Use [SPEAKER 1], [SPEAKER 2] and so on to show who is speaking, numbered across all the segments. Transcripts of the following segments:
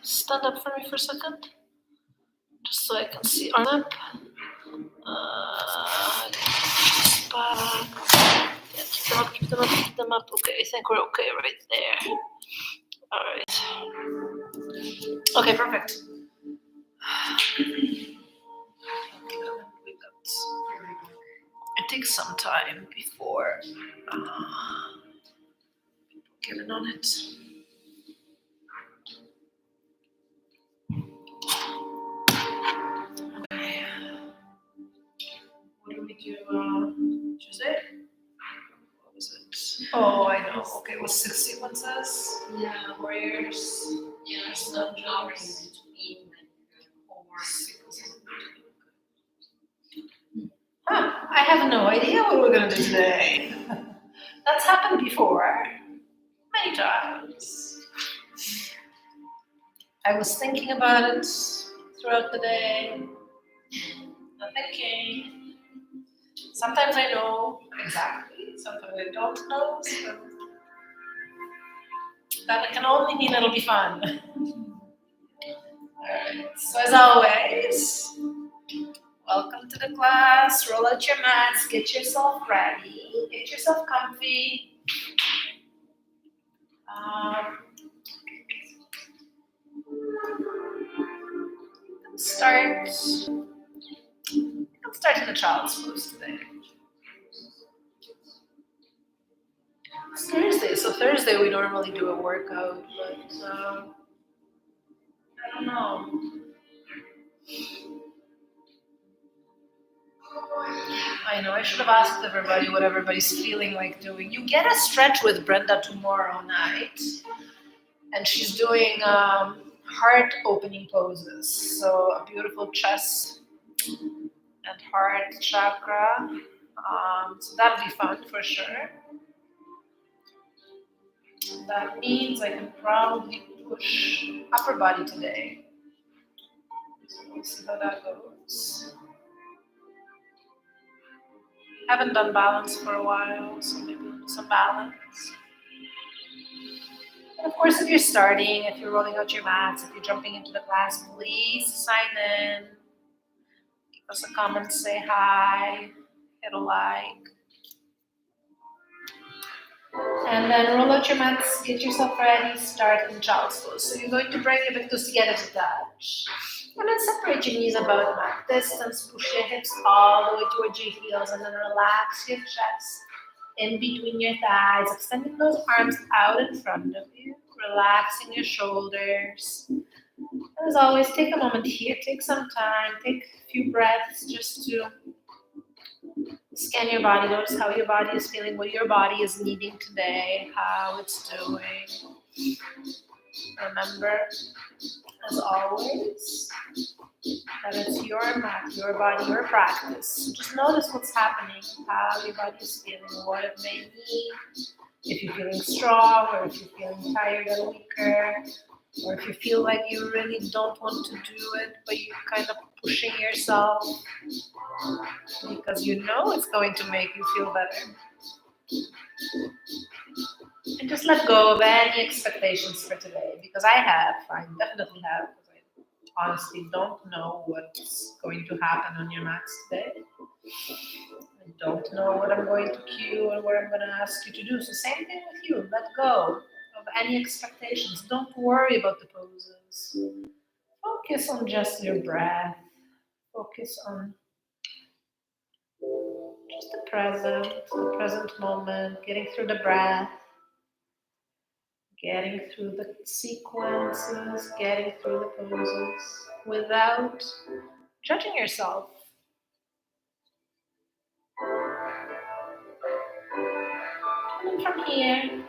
[SPEAKER 1] stand up for me for a second? Just so I can see arms up. Back. Yeah, keep them up, keep them up. Okay, I think we're okay right there. Alright. Okay, perfect. It takes some time before people get in on it. Okay. What do we do Tuesday? What was it? Oh, I know. Okay, it was 6 sequences.
[SPEAKER 2] Yeah.
[SPEAKER 1] Warriors.
[SPEAKER 2] Yeah, there's no hours between
[SPEAKER 1] I have no idea what we're gonna do today. That's happened before. Many times. I was thinking about it throughout the day. Not thinking. Sometimes I know exactly, sometimes I don't know. So that can only mean it'll be fun. Alright, so as always, welcome to the class. Roll out your mats, get yourself ready, get yourself comfy. Let's start in the child's pose today. It's Thursday, so Thursday we normally do a workout, but I don't know. I know, I should have asked everybody what everybody's feeling like doing. You get a stretch with Brenda tomorrow night, and she's doing heart opening poses. So a beautiful chest and heart chakra. So that'll be fun for sure. That means I can probably push upper body today. So we'll see how that goes. Haven't done balance for a while, so maybe we'll do some balance. And of course, if you're starting, if you're rolling out your mats, if you're jumping into the class, please sign in. Give us a comment, say hi, hit a like. And then roll out your mats, get yourself ready, start in child's pose. So you're going to bring your pectorals together to touch. And then separate your knees about mat distance, push your hips all the way towards your heels, and then relax your chest in between your thighs, extending those arms out in front of you, relaxing your shoulders. And as always, take a moment here, take some time, take a few breaths just to scan your body, notice how your body is feeling, what your body is needing today, how it's doing. Remember, as always, that it's your mat, your body, your practice. So just notice what's happening, how your body is feeling, what it may need. If you're feeling strong, or if you're feeling tired and weaker, or if you feel like you really don't want to do it, but you're kind of pushing yourself because you know it's going to make you feel better. And just let go of any expectations for today, because I definitely have, because I honestly don't know what's going to happen on your mats today. I don't know what I'm going to cue or what I'm going to ask you to do. So same thing with you. Let go of any expectations. Don't worry about the poses. Focus on just your breath. Focus on just the present moment, getting through the breath, getting through the sequences, getting through the poses without judging yourself. And then from here,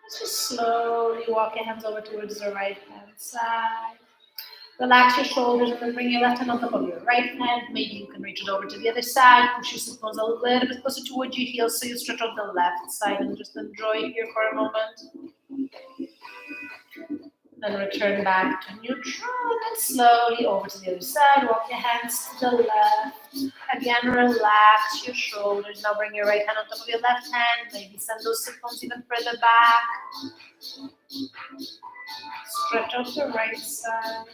[SPEAKER 1] let's just slowly walk your hands over towards the right hand side. Relax your shoulders and then bring your left hand on top of your right hand. Maybe you can reach it over to the other side. Push your sit bones a little bit closer towards your heels so you stretch out the left side and just enjoy here for a moment. Then return back to neutral and slowly over to the other side. Walk your hands to the left. Again, relax your shoulders. Now bring your right hand on top of your left hand. Maybe send those sit bones even further back. Stretch out the right side.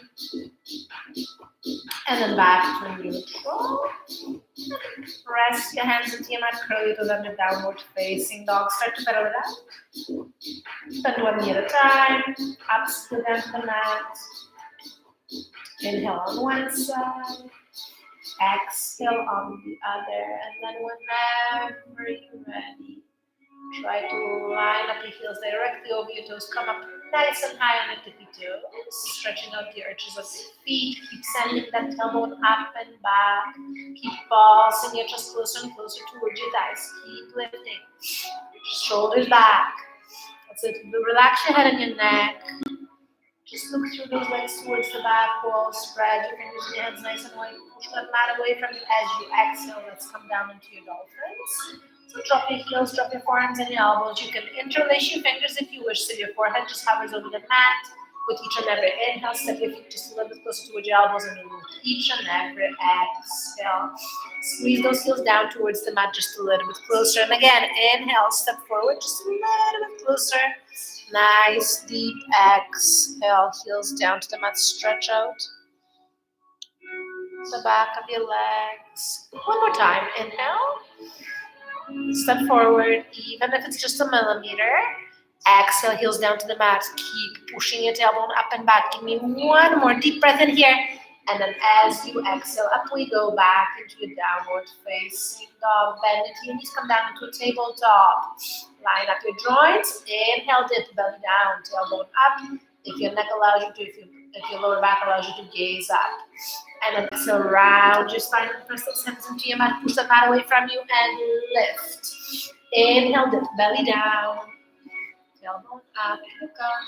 [SPEAKER 1] And then back to neutral. Press your hands into your mat, curl your toes under downward facing dog. Start to pedal it out. Bend one knee at a time. Up, still down to the mat. Inhale on one side. Exhale on the other. And then whenever you're ready, try to line up your heels directly over your toes. Come up nice and high on your tippy toes. Stretching out the arches of your feet. Keep sending that tailbone up and back. Keep pulsing your chest closer and closer towards your thighs. Keep lifting. Shoulders back. That's it. Relax your head and your neck. Just look through those legs towards the back wall. Spread your fingers and your hands nice and wide. Push that mat away from you as you exhale. Let's come down into your dolphins. So drop your heels, drop your forearms and your elbows. You can interlace your fingers if you wish, so your forehead just hovers over the mat. With each and every inhale, step your feet just a little bit closer towards your elbows, and with each and every exhale, squeeze those heels down towards the mat just a little bit closer. And again, inhale, step forward just a little bit closer. Nice, deep exhale, heels down to the mat, stretch out the back of your legs. One more time, inhale. Step forward, even if it's just a millimeter. Exhale, heels down to the mat. Keep pushing your tailbone up and back. Give me one more deep breath in here. And then as you exhale, up we go back into your downward facing dog. Bend into your knees, come down into a tabletop. Line up your joints. Inhale, dip, belly down, tailbone up. If your neck allows you to, if your lower back allows you to gaze up. And then exhale, round your spine and press those hands into your mat. Push the mat away from you and lift. Inhale, dip, belly down. Tailbone up, look up.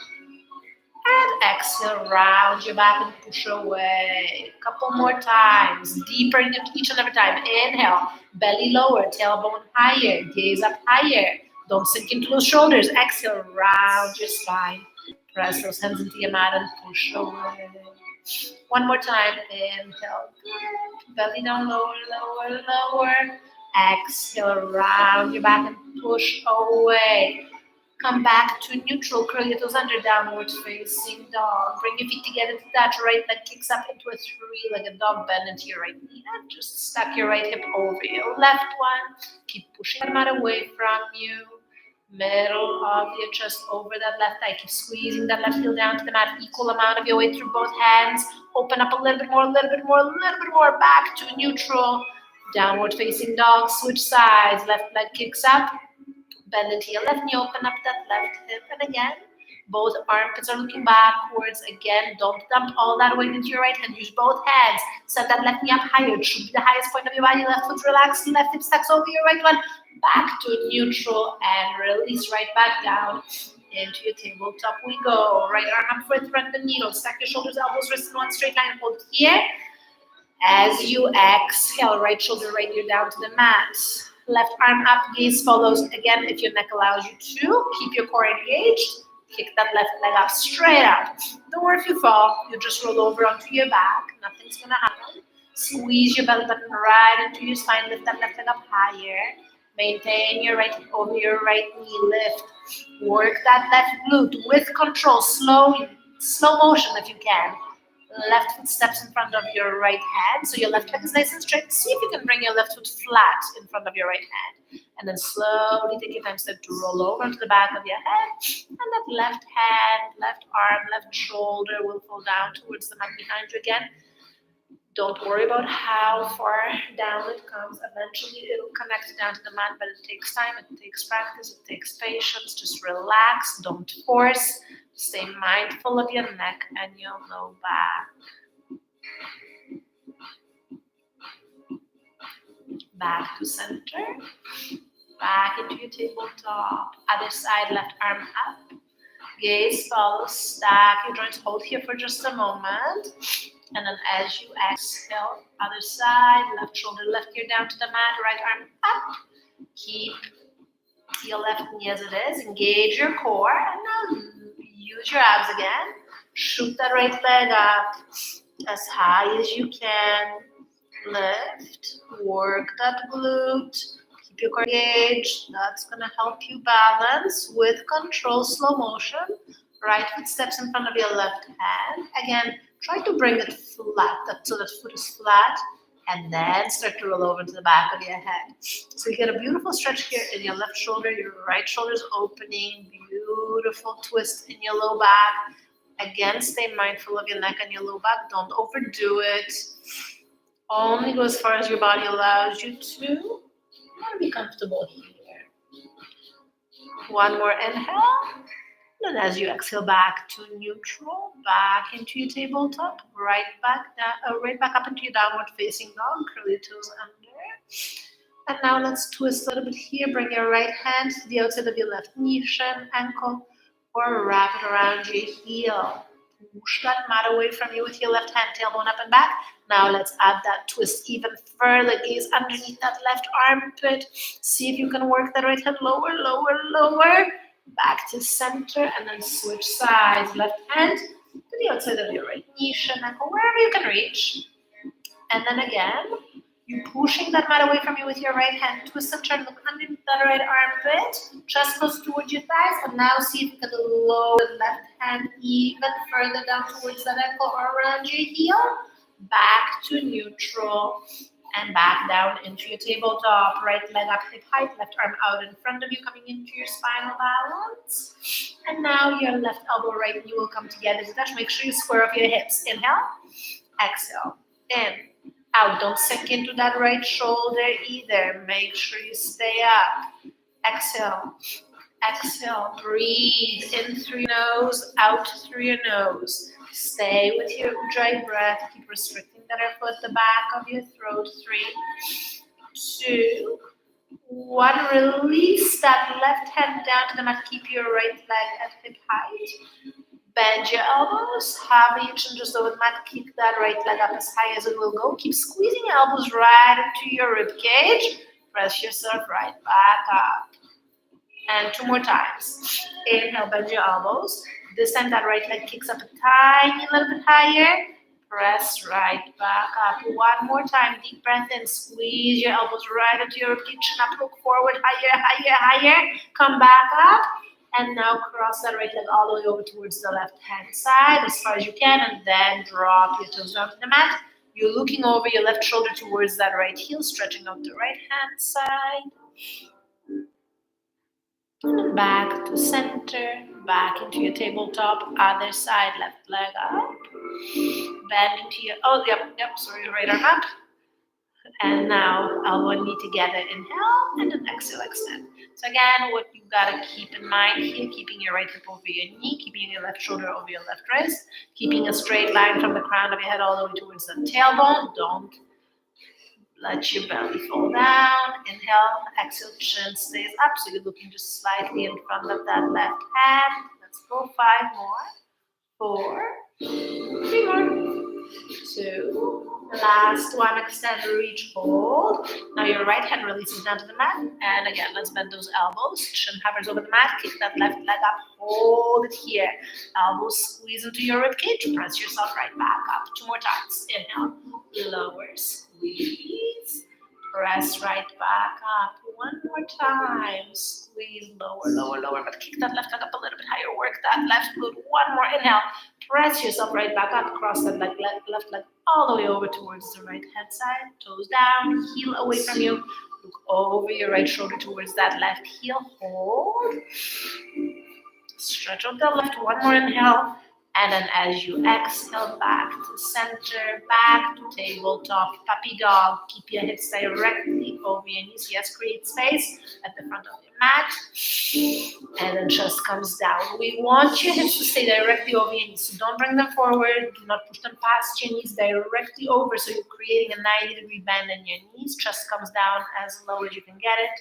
[SPEAKER 1] And exhale, round your back and push away. A couple more times. Deeper into each and every time. Inhale, belly lower, tailbone higher, gaze up higher. Don't sink into those shoulders. Exhale, round your spine. Press those hands into your mat and push away. One more time. Inhale, belly down, lower, lower, lower. Exhale, round your back and push away. Come back to neutral, curl your toes under, downward facing dog. Bring your feet together to touch. Right leg kicks up into a three-legged dog. Bend into your right knee and just stack your right hip over your left one. Keep pushing the mat away from you. Middle of your chest over that left thigh. Keep squeezing that left heel down to the mat. Equal amount of your weight through both hands. Open up a little bit more, a little bit more, a little bit more. Back to neutral. Downward facing dog. Switch sides. Left leg kicks up. Bend into your left knee, open up that left hip, and again, both armpits are looking backwards. Again, don't dump all that weight into your right hand. Use both hands. Set that left knee up higher. It should be the highest point of your body. Left foot relaxed, left hip stacks over your right one. Back to neutral and release right back down into your tabletop we go. Right arm up for a thread the needle. Stack your shoulders, elbows, wrists in one straight line. Hold here. As you exhale, right shoulder right ear down to the mat. Left arm up, gaze follows. Again, if your neck allows you to, keep your core engaged. Kick that left leg up, straight up. Don't worry if you fall. You just roll over onto your back. Nothing's going to happen. Squeeze your belly button right into your spine. Lift that left leg up higher. Maintain your right hip over your right knee. Lift. Work that left glute with control. Slow motion if you can. Left foot steps in front of your right hand. So your left leg is nice and straight. See if you can bring your left foot flat in front of your right hand. And then slowly take your time step to roll over to the back of your head. And that left hand, left arm, left shoulder will fall down towards the mat behind you again. Don't worry about how far down it comes. Eventually it'll connect down to the mat, but it takes time, it takes practice, it takes patience. Just relax, don't force. Stay mindful of your neck and your low back. Back to center. Back into your tabletop. Other side, left arm up. Gaze follows. Stack your joints. Hold here for just a moment. And then as you exhale, other side, left shoulder, left ear down to the mat. Right arm up. Keep your left knee as it is. Engage your core. And now use your abs again. Shoot that right leg up as high as you can. Lift. Work that glute. Keep your core engaged. That's going to help you balance with control, slow motion. Right foot steps in front of your left hand. Again, try to bring it flat, so that foot is flat, and then start to roll over to the back of your head. So you get a beautiful stretch here in your left shoulder, your right shoulder is opening, beautiful twist in your low back. Again, stay mindful of your neck and your low back. Don't overdo it. Only go as far as your body allows you to. You want to be comfortable here. One more inhale. And as you exhale back to neutral, back into your tabletop, right back up into your downward facing dog, curl your toes under. And now let's twist a little bit here. Bring your right hand to the outside of your left knee, shin, ankle, or wrap it around your heel. Push that mat away from you with your left hand, tailbone up and back. Now let's add that twist even further. Gaze underneath that left armpit. See if you can work that right hand lower, lower, lower. Back to center, and then switch sides. Left hand to the outside of your right knee, shin, ankle, wherever you can reach. And then again, you pushing that mat away from you with your right hand. Twist and turn, look underneath that right armpit. Chest goes towards your thighs. And now see if you can lower the left hand even further down towards that ankle or around your heel. Back to neutral. And back down into your tabletop. Right leg up hip height, left arm out in front of you, coming into your spinal balance. And now your left elbow, right knee will come together to touch. Make sure you square up your hips. Inhale, exhale, in, out. Don't sink into that right shoulder either. Make sure you stay up. Exhale, exhale. Breathe in through your nose, out through your nose. Stay with your ujjayi breath. Keep restricting that air flow at the back of your throat. 3, 2, 1. Release that left hand down to the mat. Keep your right leg at hip height. Bend your elbows. Have your chin just over the mat. Kick that right leg up as high as it will go. Keep squeezing your elbows right into your rib cage. Press yourself right back up. And 2 more times. Inhale, bend your elbows. This time that right leg kicks up a tiny little bit higher. Press right back up. 1 more time. Deep breath in. Squeeze your elbows right into your rib cage. Chin up, look forward. Higher, higher, higher. Come back up. And now cross that right leg all the way over towards the left hand side as far as you can. And then drop your toes down to the mat. You're looking over your left shoulder towards that right heel. Stretching out the right hand side. Back to center, back into your tabletop, other side, left leg up, bend into your, sorry, right arm up, and now elbow and knee together, inhale, and then exhale, extend. So again, what you gotta keep in mind here, keeping your right hip over your knee, keeping your left shoulder over your left wrist, keeping a straight line from the crown of your head all the way towards the tailbone. Don't let your belly fall down. Inhale, exhale, chin stays up. So you're looking just slightly in front of that left hand. Let's go. 5 more. 4. 3 more. 2. Last one. Extend, reach, hold. Now your right hand releases down to the mat. And again, let's bend those elbows. Chin hovers over the mat. Kick that left leg up. Hold it here. Elbows squeeze into your ribcage. Press yourself right back up. 2 more times. Inhale. Lower. Squeeze. Press right back up. 1 more time. Squeeze. Lower, lower, lower. But kick that left leg up a little bit higher. Work that left glute. 1 more. Inhale. Press yourself right back up. Cross that left leg all the way over towards the right hand side. Toes down. Heel away from you. Look over your right shoulder towards that left heel. Hold. Stretch out the left. 1 more inhale. And then as you exhale, back to center, back to tabletop, puppy dog. Keep your hips directly over your knees. Yes, create space at the front of your mat. And then chest comes down. We want your hips to stay directly over your knees. So don't bring them forward. Do not push them past your knees, directly over. So you're creating a 90-degree bend in your knees. Chest comes down as low as you can get it.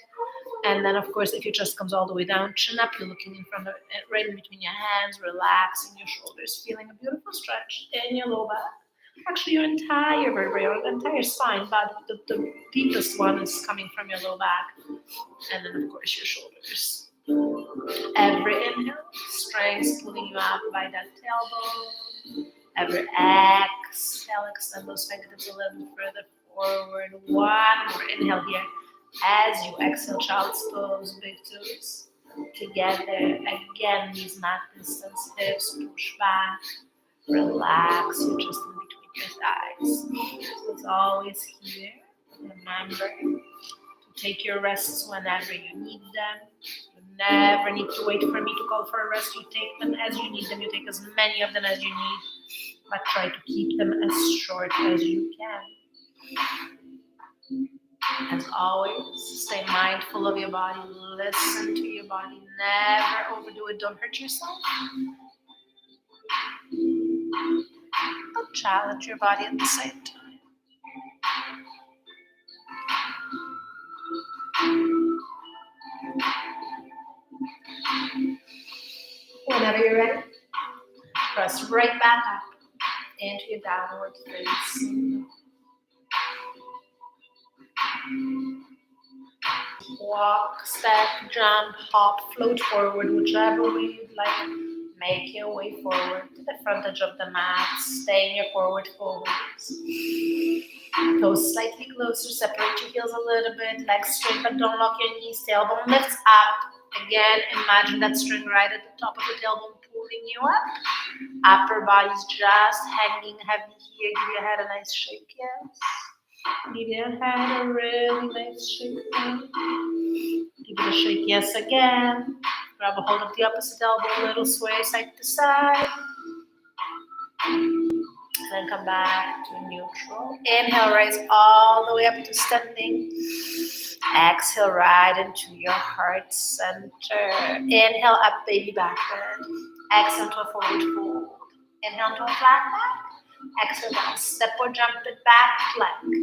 [SPEAKER 1] And then, of course, if your chest comes all the way down, chin up, you're looking in front of it, right in between your hands, relaxing your shoulders, feeling a beautiful stretch in your low back. Actually, your entire vertebrae, your entire spine, but the deepest one is coming from your low back. And then, of course, your shoulders. Every inhale, strength pulling you up by that tailbone. Every exhale, extend those fingertips a little bit further forward. 1 more inhale here. As you exhale, child's pose, big toes. together. Again, these mat distance hips, push back, relax your chest in between your thighs. So it's always here. Remember to take your rests whenever you need them. You never need to wait for me to call for a rest. You take them as you need them. You take as many of them as you need, but try to keep them as short as you can. As always, stay mindful of your body. Listen to your body. Never overdo it. Don't hurt yourself. Don't challenge your body at the same time. Whenever you're ready, press right back up into your downward facing. Walk, step, jump, hop, float forward, whichever way you'd like. Make your way forward to the front edge of the mat. Stay in your forward folds. Go slightly closer, separate your heels a little bit, legs straight but don't lock your knees. Tailbone lifts up. Again, imagine that string right at the top of the tailbone pulling you up. Upper body's just hanging heavy here. Give your head a nice shake, yes. Give your head a really nice shake. Give it a shake, yes, again. Grab a hold of the opposite elbow, a little sway side to side. Then come back to neutral. Inhale, rise all the way up to standing. Exhale, right into your heart center. Inhale, up, baby back bend. Exhale to a forward fold. Inhale to a flat back. Exhale down, step or jump it back, plank.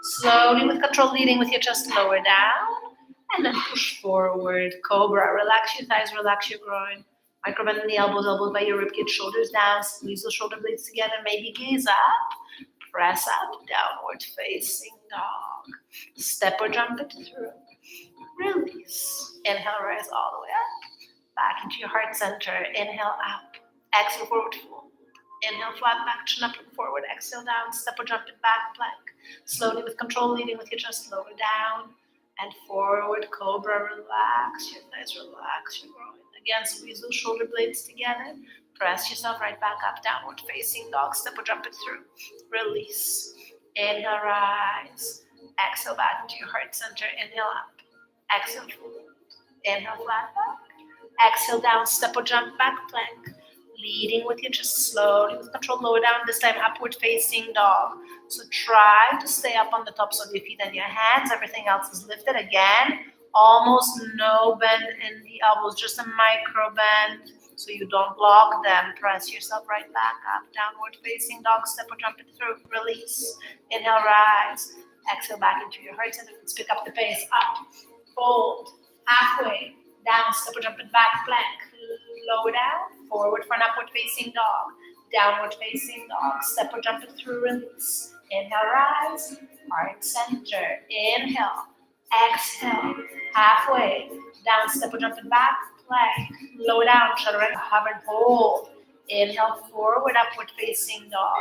[SPEAKER 1] Slowly with control, leading with your chest lower down. And then push forward, cobra. Relax your thighs, relax your groin. Micro bend in the elbows, elbows by your ribcage, shoulders down. Squeeze those shoulder blades together. Maybe gaze up. Press up, downward facing dog. Step or jump it through. Release. Inhale, rise all the way up. Back into your heart center. Inhale, up. Exhale, forward fold. Inhale, flat back, chin up, look forward. Exhale, down. Step or jump it back, plank. Slowly with control, leading with your chest lower down. And forward, cobra, relax your thighs, relax your groin. Again, squeeze those shoulder blades together. Press yourself right back up, downward facing dog. Step or jump it through. Release. Inhale, rise. Exhale, back into your heart center. Inhale, up. Exhale, forward. Inhale, flat back. Exhale, down. Step or jump back, plank. Leading with your chest slowly with control, lower down, this time upward facing dog. So try to stay up on the tops of your feet and your hands. Everything else is lifted. Again, almost no bend in the elbows, just a micro bend so you don't block them. Press yourself right back up, downward facing dog, step or jump it through, release. Inhale, rise. Exhale, back into your heart center. Let's pick up the pace. Up, fold, halfway, down, step or jump it back, plank. Lower down, forward for an upward facing dog. Downward facing dog, step or jump it through, release. Inhale, rise, heart center. Inhale, exhale, halfway, down, step or jump it back, plank. Lower down, chaturanga, hover and hold. Inhale, forward, upward facing dog.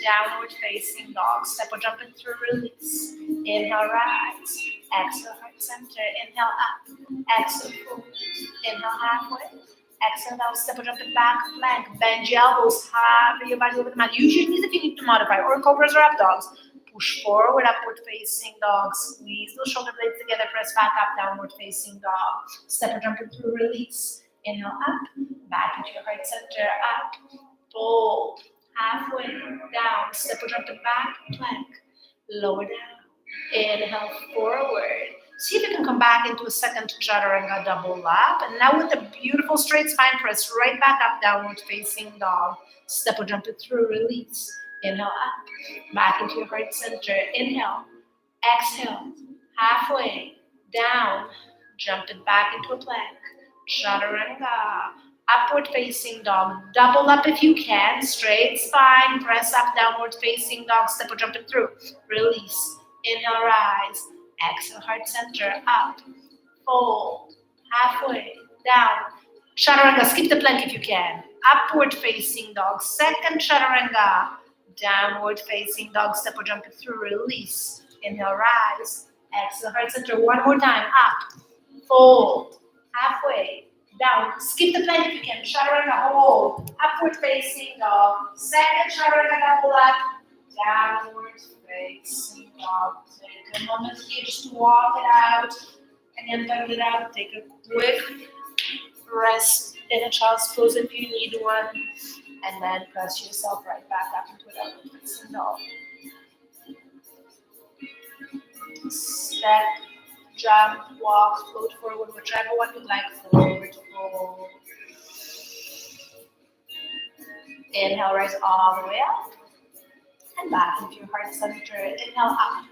[SPEAKER 1] Downward facing dog, step or jump it through, release. Inhale, rise. Exhale, heart center. Inhale, up. Exhale, forward. Inhale, halfway. Exhale, down, step or jump it back, plank. Bend your elbows, hover your body over the mat. Use your knees if you need to modify, or cobras or up dogs. Push forward, upward facing dog. Squeeze those shoulder blades together, press back up, downward facing dog. Step or jump it through, release. Inhale, up, back into your heart center, up. Fold, halfway, down, step or jump it back, plank. Lower down. Inhale, forward. See if you can come back into a second chaturanga double lap. And now with a beautiful straight spine, press right back up, downward facing dog. Step or jump it through, release. Inhale, up, back into your heart center. Inhale, exhale, halfway, down, jump it back into a plank. Chaturanga, upward facing dog. Double up if you can, straight spine, press up, downward facing dog. Step or jump it through, release. Inhale, rise. Exhale, heart center, up, fold, halfway, down. Chaturanga, skip the plank if you can. Upward facing dog, second chaturanga. Downward facing dog, step or jump it through, release. Inhale, rise. Exhale, heart center, one more time, up, fold, halfway, down. Skip the plank if you can. Chaturanga hold. Upward facing dog. Second chaturanga double up. Downward facing dog. Take a moment here just to walk it out. And then turn it out. Take a quick rest in a child's pose if you need one. And then press yourself right back up into that facing dog. Step, jump, walk, float forward, whichever one you like. Forward, fold. Inhale, rise all the way up. And back into your heart center. Inhale up.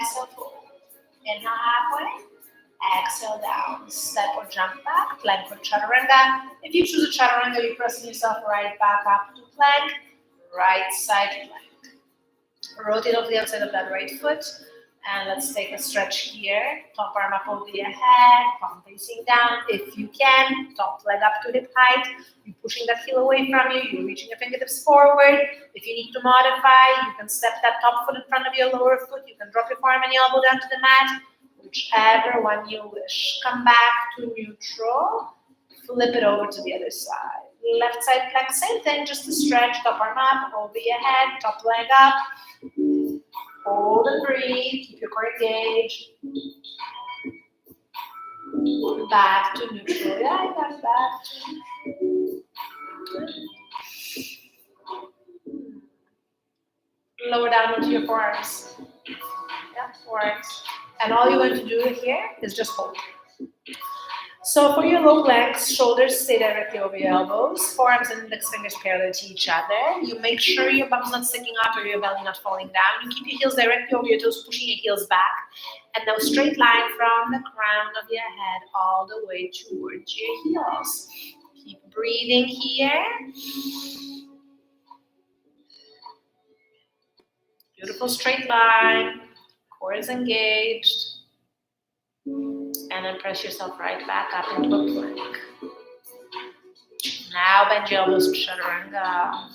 [SPEAKER 1] Exhale, fold. Inhale halfway. Exhale down. Step or jump back. Plank or chaturanga. If you choose a chaturanga, you're pressing yourself right back up to plank. Right side plank. Rotate over the outside of that right foot. And let's take a stretch here. Top arm up over your head, palm facing down. If you can, top leg up to hip height. You're pushing that heel away from you. You're reaching your fingertips forward. If you need to modify, you can step that top foot in front of your lower foot. You can drop your forearm and your elbow down to the mat. Whichever one you wish. Come back to neutral. Flip it over to the other side. Left side plank, same thing. Just a stretch. Top arm up, over your head. Top leg up. Hold and breathe. Keep your core engaged. Back to neutral. Yeah, I got back. Lower down into your forearms. Yeah, forearms. And all you're going to do here is just hold. So for your low planks, shoulders stay directly over your elbows, forearms and index fingers parallel to each other. You make sure your bum's not sticking up or your belly not falling down. You keep your heels directly over your toes, pushing your heels back. And now straight line from the crown of your head all the way towards your heels. Keep breathing here. Beautiful straight line. Core is engaged. And then press yourself right back up into a plank. Now bend your elbows, chaturanga.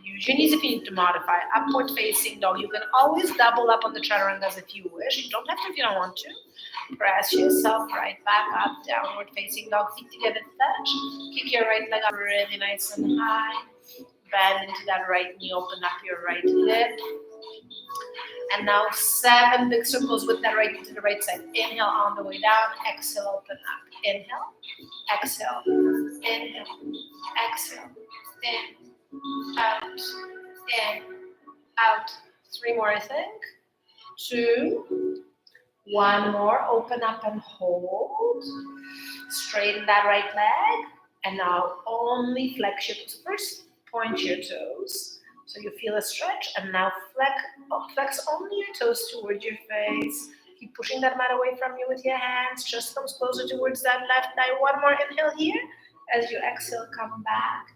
[SPEAKER 1] Use your knees if you need to modify. Upward facing dog. You can always double up on the chaturangas if you wish. You don't have to if you don't want to. Press yourself right back up. Downward facing dog. Feet together touch. Kick your right leg up really nice and high. Bend into that right knee. Open up your right hip. And now 7 big circles with that right knee to the right side. Inhale on the way down. Exhale, open up. Inhale. Exhale. Inhale. Exhale. In. Out. In. Out. 3 more, I think. 2. 1 more. Open up and hold. Straighten that right leg. And now only flex your toes. First, point your toes. So you feel a stretch, and now flex only your toes towards your face. Keep pushing that mat away from you with your hands. Just comes closer towards that left thigh. 1 more inhale here. As you exhale, come back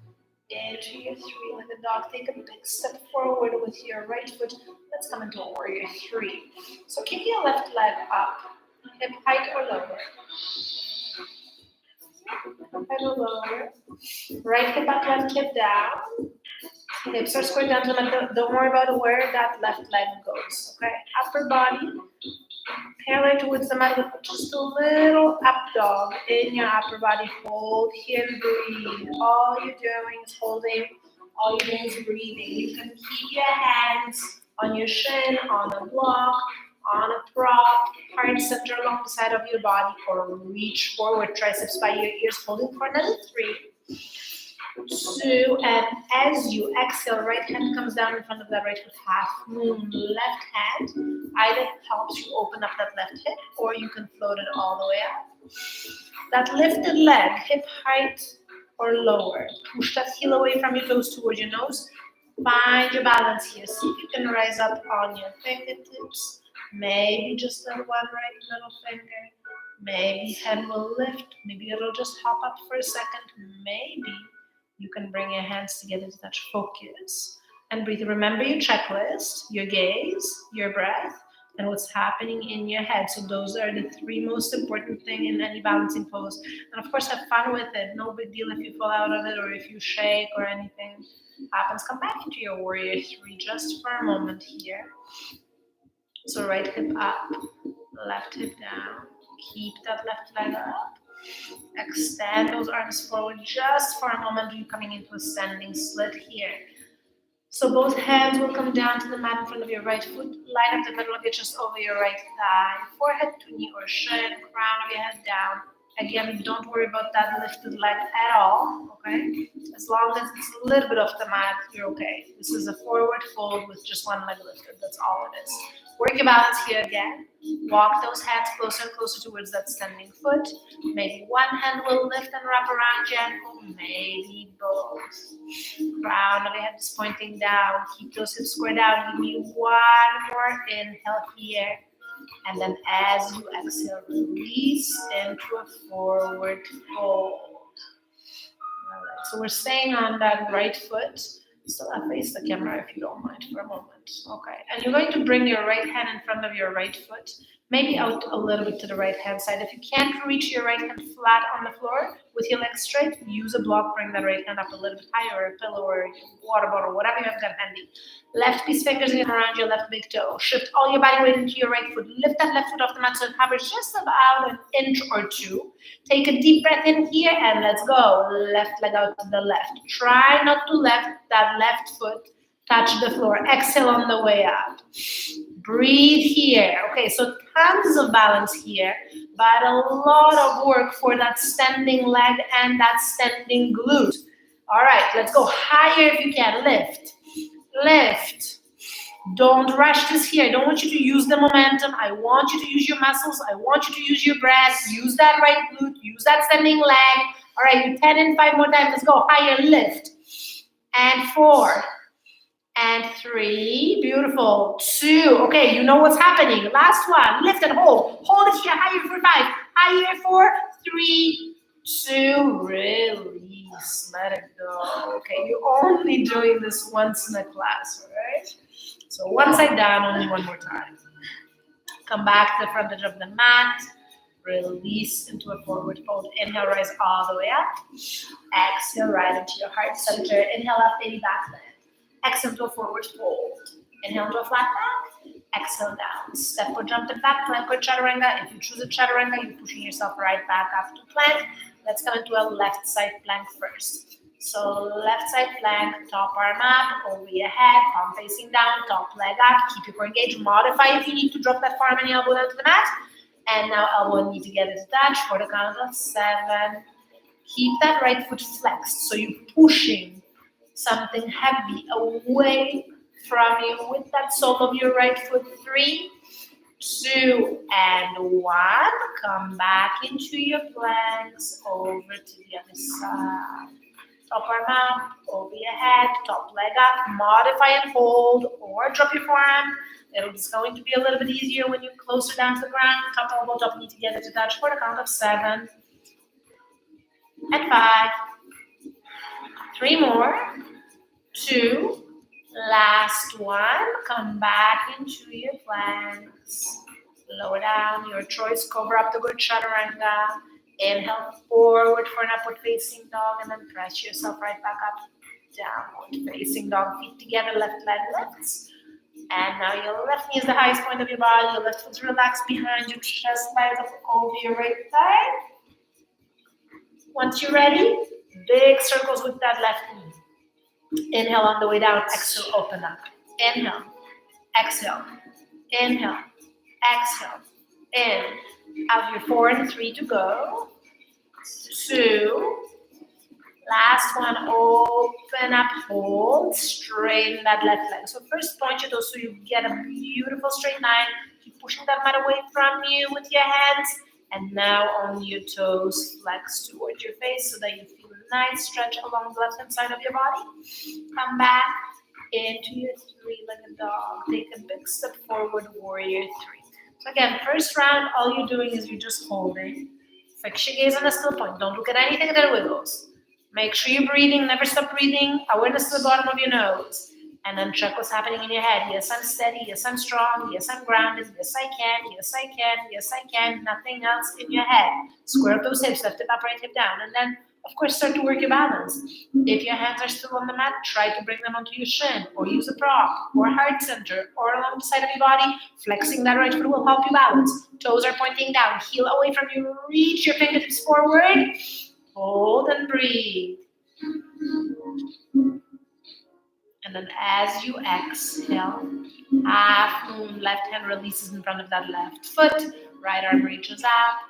[SPEAKER 1] into your 3-legged dog. Take a big step forward with your right foot. Let's come into a warrior 3. So keep your left leg up, hip height or lower. Hip height or lower. Right hip up, left hip down. Hips are squared down to the mat. Don't worry about where that left leg goes. Okay, upper body parallel towards the mat with just a little up dog in your upper body. Hold here and breathe. All you're doing is holding. All you're doing is breathing. You can keep your hands on your shin, on a block, on a prop, heart center along the side of your body, or reach forward, triceps by your ears, holding for another 3. 2, and as you exhale, right hand comes down in front of that right foot, half moon, left hand either helps you open up that left hip, or you can float it all the way up. That lifted leg, hip height or lower, push that heel away from your toes towards your nose. Find your balance here. See if you can rise up on your fingertips. Maybe just that one right middle finger. Maybe head will lift. Maybe it'll just hop up for a second. Maybe you can bring your hands together to touch focus and breathe. Remember your checklist, your gaze, your breath, and what's happening in your head. So those are the 3 most important things in any balancing pose. And of course, have fun with it. No big deal if you fall out of it or if you shake or anything happens. Come back into your warrior 3 just for a moment here. So right hip up, left hip down. Keep that left leg up. Extend those arms forward just for a moment. You're coming into a standing split here. So both hands will come down to the mat in front of your right foot. Line up the middle of your chest over your right thigh. Forehead to knee or shin. Crown of your head down. Again, don't worry about that lifted leg at all, okay? As long as it's a little bit off the mat, you're okay. This is a forward fold with just one leg lifted. That's all it is. Work your balance here again. Walk those hands closer and closer towards that standing foot. Maybe one hand will lift and wrap around your ankle, maybe both. Crown of your head is pointing down. Keep those hips squared out. Give me one more inhale here. And then as you exhale, release into a forward fold. All right, so we're staying on that right foot. Still face the camera if you don't mind for a moment. Okay, and you're going to bring your right hand in front of your right foot, maybe out a little bit to the right hand side. If you can't reach your right hand flat on the floor with your legs straight, use a block, bring that right hand up a little bit higher, or a pillow or a water bottle, whatever you have got handy. Left piece fingers in around your left big toe. Shift all your body weight into your right foot. Lift that left foot off the mat so it hovers just about an inch or two. Take a deep breath in here and let's go. Left leg out to the left. Try not to let that left foot touch the floor. Exhale on the way out. Breathe here. Okay, so tons of balance here, but a lot of work for that standing leg and that standing glute. All right, let's go higher if you can. Lift. Lift. Don't rush this here. I don't want you to use the momentum. I want you to use your muscles. I want you to use your breath. Use that right glute. Use that standing leg. All right, you 10 and 5 more times. Let's go higher. Lift. And 4. And 3. Beautiful. 2. Okay, you know what's happening. Last one. Lift and hold. Hold it here. Higher for 5. Higher for 3, 2. Release. Let it go. Okay, you're only doing this once in a class, all right? So one side down, only one more time. Come back to the front edge of the mat. Release into a forward fold. Inhale, rise all the way up. Exhale, right into your heart center. Inhale up, baby back bend. Exhale to a forward fold. Inhale to a flat back. Exhale down. Step or jump and back, plank or chaturanga. If you choose a chaturanga, you're pushing yourself right back up to plank. Let's come into a left side plank first. So left side plank, top arm up, over your head, palm facing down, top leg up. Keep your core engaged. Modify if you need to drop that forearm and elbow down to the mat. And now elbow and knee together to touch for the count of 7. Keep that right foot flexed. So you're pushing something heavy away from you with that sole of your right foot. 3, 2, and 1. Come back into your planks, over to the other side. Top arm up, over your head, top leg up. Modify and hold, or drop your forearm. It's going to be a little bit easier when you're closer down to the ground. Top elbow, top knee together to touch for the count of 7. And 5. 3 more. 2. Last one. Come back into your planks. Lower down your choice. Cover up the good chaturanga. Inhale forward for an upward facing dog, and then press yourself right back up. Downward facing dog. Feet together. Left leg lifts. And now your left knee is the highest point of your body. Your left foot relaxed behind your chest, slides up over your right thigh. Once you're ready, big circles with that left knee. Inhale on the way down. Exhale, open up. Inhale. Exhale. Inhale. Exhale. In. Out your 4 and 3 to go. 2. Last one, open up, hold, straighten that left leg. So first point your toes so you get a beautiful straight line. Keep pushing that mat away from you with your hands. And now on your toes, flex towards your face so that you feel a nice stretch along the left hand side of your body. Come back into your 3-legged dog. Take a big step forward, warrior 3. So again, first round, all you're doing is you're just holding. Fix your gaze on the still point. Don't look at anything that wiggles. Make sure you're breathing, never stop breathing. Awareness to the bottom of your nose. And then check what's happening in your head. Yes, I'm steady. Yes, I'm strong. Yes, I'm grounded. Yes, I can. Yes, I can. Yes, I can. Nothing else in your head. Square up those hips, left hip up, right hip down. And then of course, start to work your balance. If your hands are still on the mat, try to bring them onto your shin, or use a prop, or heart center, or along the side of your body. Flexing that right foot will help you balance. Toes are pointing down, heel away from you, reach your fingertips forward, hold and breathe. And then as you exhale, half moon, left hand releases in front of that left foot, right arm reaches up,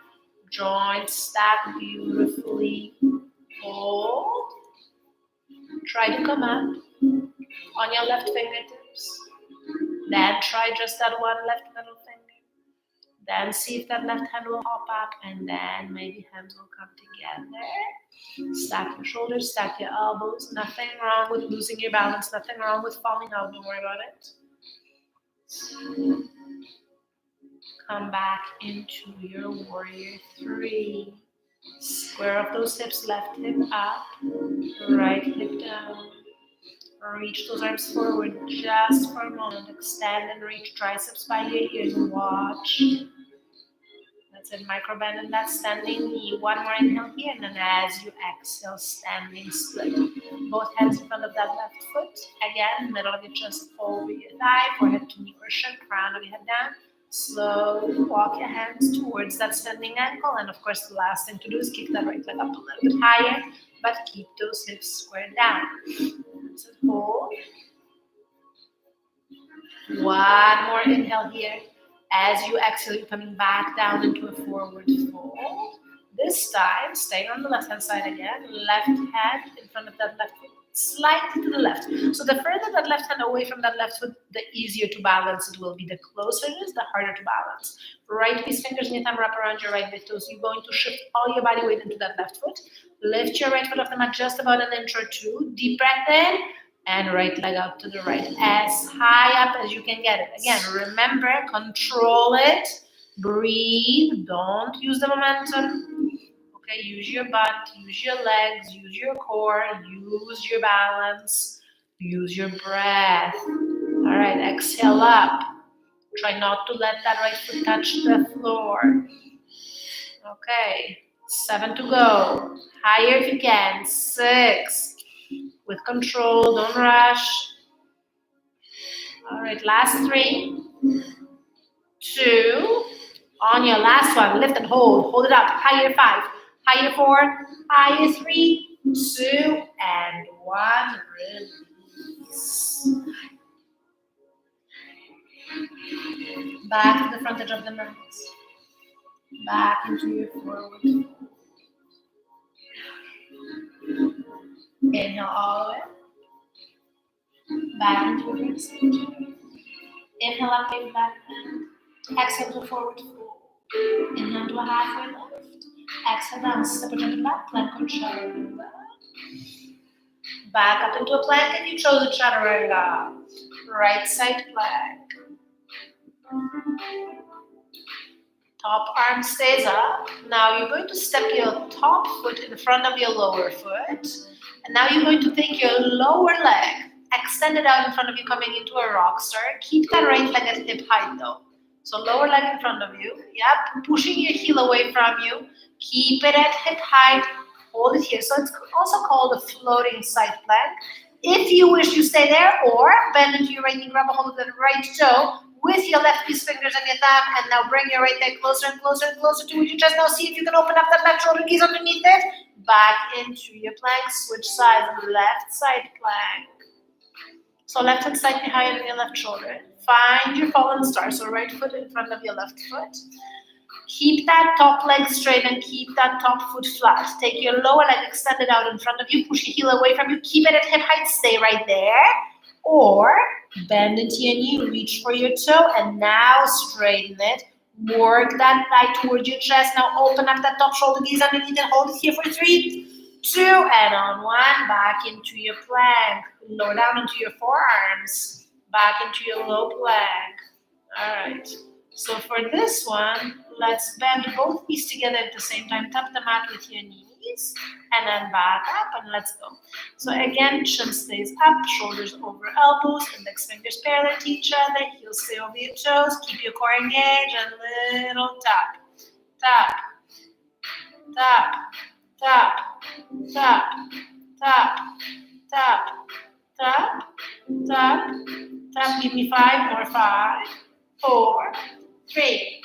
[SPEAKER 1] joints stack beautifully, hold, try to come up on your left fingertips, then try just that one left middle finger, then see if that left hand will hop up, and then maybe hands will come together. Stack your shoulders, stack your elbows. Nothing wrong with losing your balance, nothing wrong with falling out, don't worry about it. Come back into your warrior three. Square up those hips, left hip up, right hip down. Reach those arms forward just for a moment. Extend and reach triceps by your ears and watch. That's it, micro bend in that standing knee. One more inhale here, and then as you exhale, standing split. Both hands in front of that left foot. Again, middle of your chest over your thigh, forehead to knee or shin, crown of your head down. Slowly walk your hands towards that standing ankle, and of course, the last thing to do is kick that right leg up a little bit higher, but keep those hips squared down. So hold. One more inhale here. As you exhale, you're coming back down into a forward fold. This time, staying on the left-hand side again. Left hand in front of that left foot, slightly to the left. So the further that left hand away from that left foot, the easier to balance it will be. The closer it is, the harder to balance. Right piece fingers and your thumb wrap around your right big toes. You're going to shift all your body weight into that left foot. Lift your right foot off the mat just about an inch or two. Deep breath in. And right leg out to the right, as high up as you can get it. Again, remember, control it, breathe, don't use the momentum. Okay, use your butt, use your legs, use your core, use your balance, use your breath. All right, exhale up. Try not to let that right foot touch the floor. Okay, 7 to go. Higher if you can, 6. With control, don't rush. All right, last 3, 2. On your last one, lift and hold. Hold it up. Higher 5, higher 4, higher 3, 2, and 1. Release. Back to the front edge of the mat. Back into your forward fold. Inhale all the way. Back into your front center. Inhale up, big back bend. Exhale to forward fold. Inhale to a halfway lift. Exhale down, step it into back, plank or chaturanga. Back up into a plank if you chose a chaturanga. Right side plank. Top arm stays up. Now you're going to step your top foot in front of your lower foot. And now you're going to take your lower leg, extend it out in front of you, coming into a rock start. Keep that right leg at hip height though. So lower leg in front of you. Yep, pushing your heel away from you. Keep it at hip height. Hold it here. So it's also called a floating side plank. If you wish, you stay there, or bend into your right knee, grab a hold of the right toe with your left piece fingers and your thumb, and now bring your right leg closer and closer and closer towards your chest. Now see if you can open up that left shoulder, knees underneath it. Back into your plank, switch sides, left side plank. So left hand slightly higher than your left shoulder. Find your fallen star, so right foot in front of your left foot. Keep that top leg straight and keep that top foot flat. Take your lower leg extended out in front of you, push your heel away from you, keep it at hip height, stay right there. Or bend into your knee, reach for your toe, and now straighten it. Work that thigh towards your chest. Now open up that top shoulder, knees underneath and hold it here for 3, 2, and on 1, back into your plank. Lower down into your forearms. Back into your low plank. All right. So for this one, let's bend both knees together at the same time. Tap the mat with your knees and then back up and let's go. So again, chin stays up, shoulders over elbows, index fingers parallel to each other, heels stay over your toes, keep your core engaged and little tap, tap, tap, tap, tap, tap, tap, tap, tap, tap. Give me 5 more. 5, 4, 3,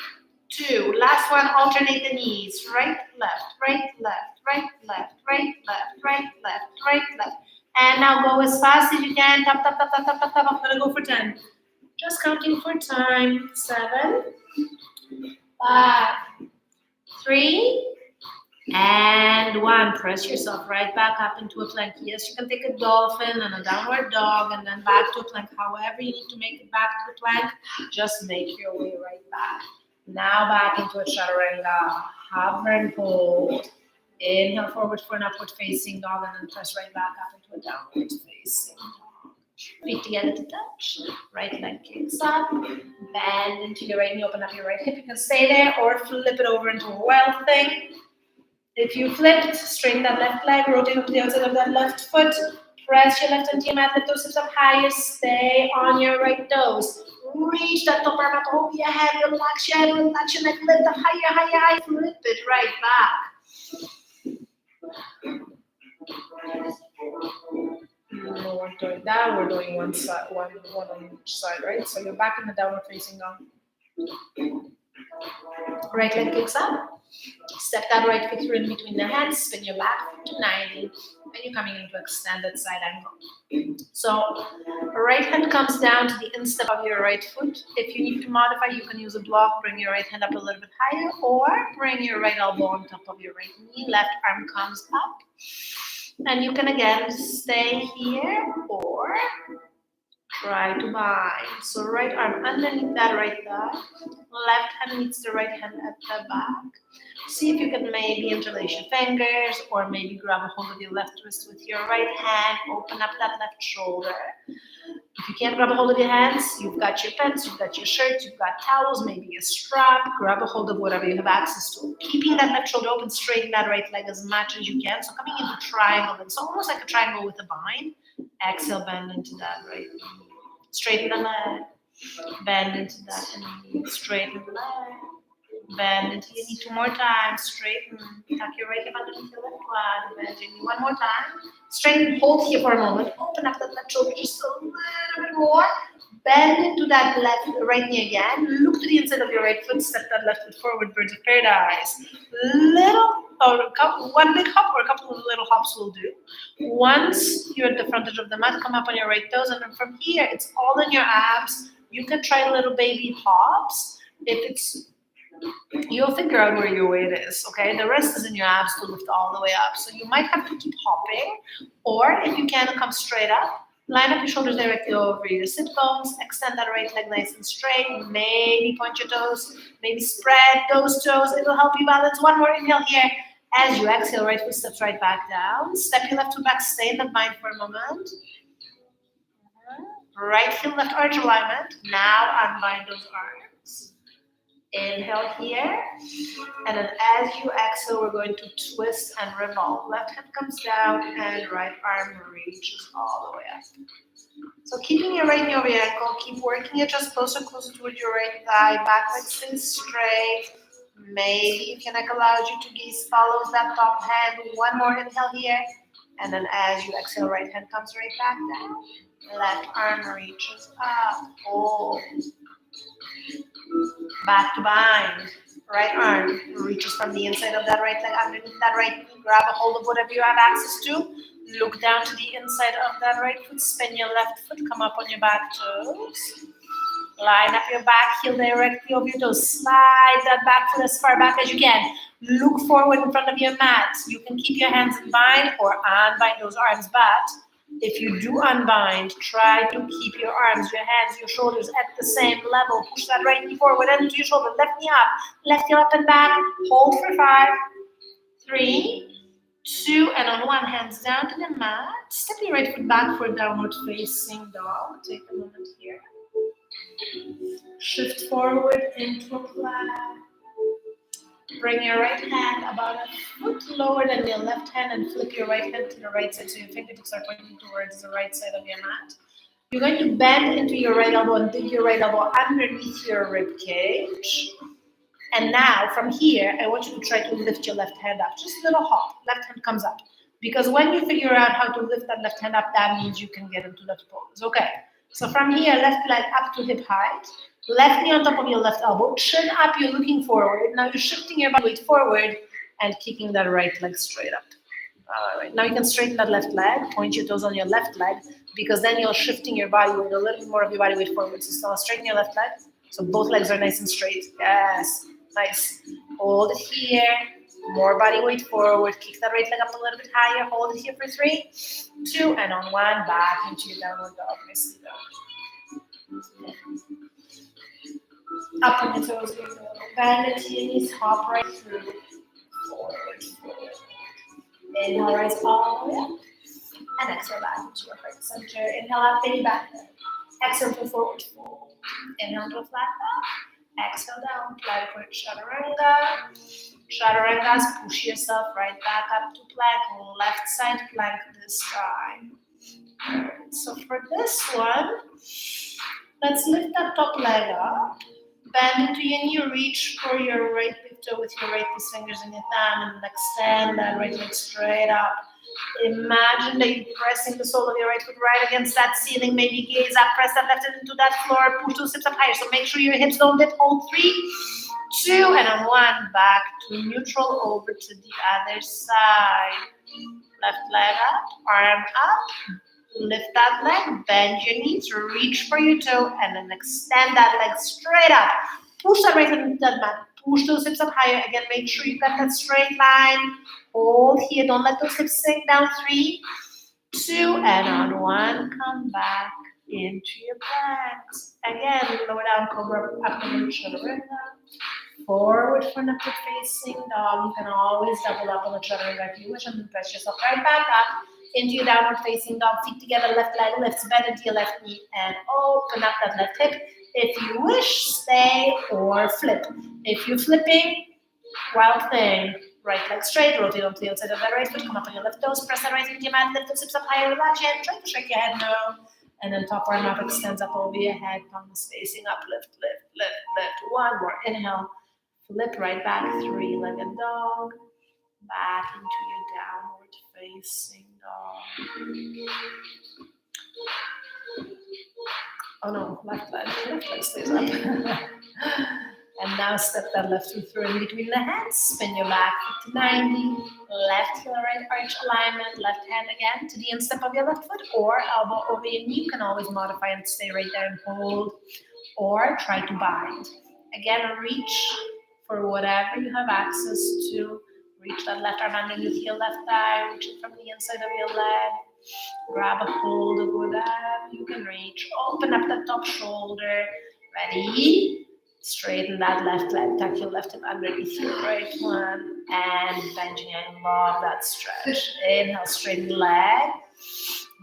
[SPEAKER 1] 2. Last one. Alternate the knees. Right, left, right, left, right, left, right, left, right, left, right, left. And now go as fast as you can. Tap, tap, tap, tap, tap, tap, tap. I'm gonna go for 10. Just counting for time. 7, 5, 3, and 1. Press yourself right back up into a plank. Yes, you can take a dolphin and a downward dog and then back to a plank. However you need to make it back to a plank, just make your way right back. Now back into a chaturanga. Hover and hold. Inhale forward for an upward facing dog and then press right back up into a downward facing dog. Feet together to touch. Right leg kicks up. Bend into your right knee. Open up your right hip. You can stay there or flip it over into a wild thing. If you flipped, straighten that left leg, rotate over the outside of that left foot, press your left into your mat, lift those hips up higher, stay on your right toes. Reach that upper mat over your head, relax your head, relax your neck, lift up higher, higher, higher, flip it right back. No, we're doing that, we're doing one side, one on each side, right? So you're back in the downward facing dog. Right leg kicks up. Step that right foot through in between the hands, spin your back foot to 90, and you're coming into extended side angle. So, right hand comes down to the instep of your right foot. If you need to modify, you can use a block, bring your right hand up a little bit higher, or bring your right elbow on top of your right knee, left arm comes up. And you can again stay here, or try to bind. So right arm underneath that right thigh, left hand meets the right hand at the back. See if you can maybe interlace your fingers or maybe grab a hold of your left wrist with your right hand, open up that left shoulder. If you can't grab a hold of your hands, you've got your pens, you've got your shirts, you've got towels, maybe a strap, grab a hold of whatever you have access to. Keeping that left shoulder open, straighten that right leg as much as you can. So coming into triangle, it's almost like a triangle with a bind. Exhale, bend into that right knee. Straighten the leg, bend into that knee, straighten the leg, bend into your knee 2 more times, straighten, tuck your right hip underneath your left quad, bend your knee 1 more time, straighten, hold here for a moment, open up that left shoulder just a little bit more, bend into that right knee again, look to the inside of your right foot, step that left foot forward, birds of paradise, one big hop or a couple of little hops will do. Once you're at the front edge of the mat, come up on your right toes, and then from here, it's all in your abs. You can try little baby hops. You'll figure out where your weight is, okay? The rest is in your abs to lift all the way up. So you might have to keep hopping, or if you can, come straight up. Line up your shoulders directly over your sit bones. Extend that right leg nice and straight. Maybe point your toes. Maybe spread those toes. It'll help you balance. One more inhale here. As you exhale, right foot steps right back down. Step your left foot back. Stay in the bind for a moment. Right heel, left arch alignment. Now unbind those arms. Inhale here. And then as you exhale, we're going to twist and revolve. Left hand comes down and right arm reaches all the way up. So keeping your right knee over your ankle, keep working your chest closer towards your right thigh. Back leg stays straight. Maybe if your neck allows you to gaze, follows that top hand. One more inhale here. And then as you exhale, right hand comes right back down. Left arm reaches up. Hold. Back to bind. Right arm reaches from the inside of that right leg underneath that right knee. Grab a hold of whatever you have access to. Look down to the inside of that right foot. Spin your left foot. Come up on your back toes. Line up your back heel directly over your toes. Slide that back foot as far back as you can. Look forward in front of your mat. You can keep your hands in bind or unbind those arms, but if you do unbind, try to keep your arms, your hands, your shoulders at the same level. Push that right knee forward into your shoulder. Left knee up. Left heel up and back. Hold for 5, 3, 2, and on 1, hands down to the mat. Step your right foot back for downward facing dog. Take a moment here. Shift forward into a plank. Bring your right hand about a foot lower than your left hand and flip your right hand to the right side so your fingertips are pointing towards the right side of your mat. You're going to bend into your right elbow and dig your right elbow underneath your rib cage. And now from here, I want you to try to lift your left hand up. Just a little hop. Left hand comes up. Because when you figure out how to lift that left hand up, that means you can get into that pose. Okay. So from here, left leg up to hip height. Left knee on top of your left elbow. Chin up, you're looking forward. Now you're shifting your body weight forward and kicking that right leg straight up. All right. Now you can straighten that left leg. Point your toes on your left leg because then you're shifting your body weight, a little bit more of your body weight forward. So straighten your left leg. So both legs are nice and straight. Yes. Nice. Hold it here. More body weight forward. Kick that right leg up a little bit higher. Hold it here for 3, 2, and on 1, back into your downward dog. Nicely done. Up on your toes. Bend it to your knees. Hop right through. Forward. Inhale, rise all the way up. And exhale back into your heart center. Inhale up, baby back. Exhale to forward fold. Inhale to flat back. Exhale down, plank chaturanga. Chaturangas, push yourself right back up to plank. Left side plank this time. So for this one, let's lift that top leg up. Bend into your knee, reach for your right big toe with your right these fingers and your thumb, and then extend that right leg straight up. Imagine that you're pressing the sole of your right foot right against that ceiling. Maybe gaze up, press that left hand into that floor, push those hips up higher. So make sure your hips don't dip. Hold 3, 2, and on 1, back to neutral, over to the other side. Left leg up, arm up. Lift that leg, bend your knees, reach for your toe, and then extend that leg straight up. Push that right hand into that mat. Push those hips up higher. Again, make sure you've got that straight line. Hold here. Don't let those hips sink down. 3, 2, and on 1, come back into your planks. Again, lower down, cobra, up and chaturanga. Forward for an upward facing dog. You can always double up on the chaturanga if you wish, and then press yourself right back up into your downward facing dog. Feet together, left leg lifts, bend into your left knee, and open up that left hip. If you wish, stay or flip. If you're flipping, wild thing. Right leg straight, rotate onto the outside of that right foot, come up on your left toes, press that right into your mat, lift those hips up higher, relax your head, try to shake your head no. And then top arm up extends up over your head, palms facing up, lift, lift, lift, lift. 1 more, inhale, flip right back, 3-legged dog, back into your downward facing dog. Oh no, left leg stays up. And now step that left foot through in between the hands, spin your back foot to 90, left heel, right arch alignment, left hand again to the instep of your left foot, or elbow over your knee. You can always modify and stay right there and hold, or try to bind. Again, reach for whatever you have access to. Reach that left arm underneath your left thigh, reach it from the inside of your leg. Grab a hold of whatever you can reach. Open up the top shoulder. Ready? Straighten that left leg. Tuck your left hip underneath your right one. And bend your knee. Love that stretch. Inhale, straighten the leg.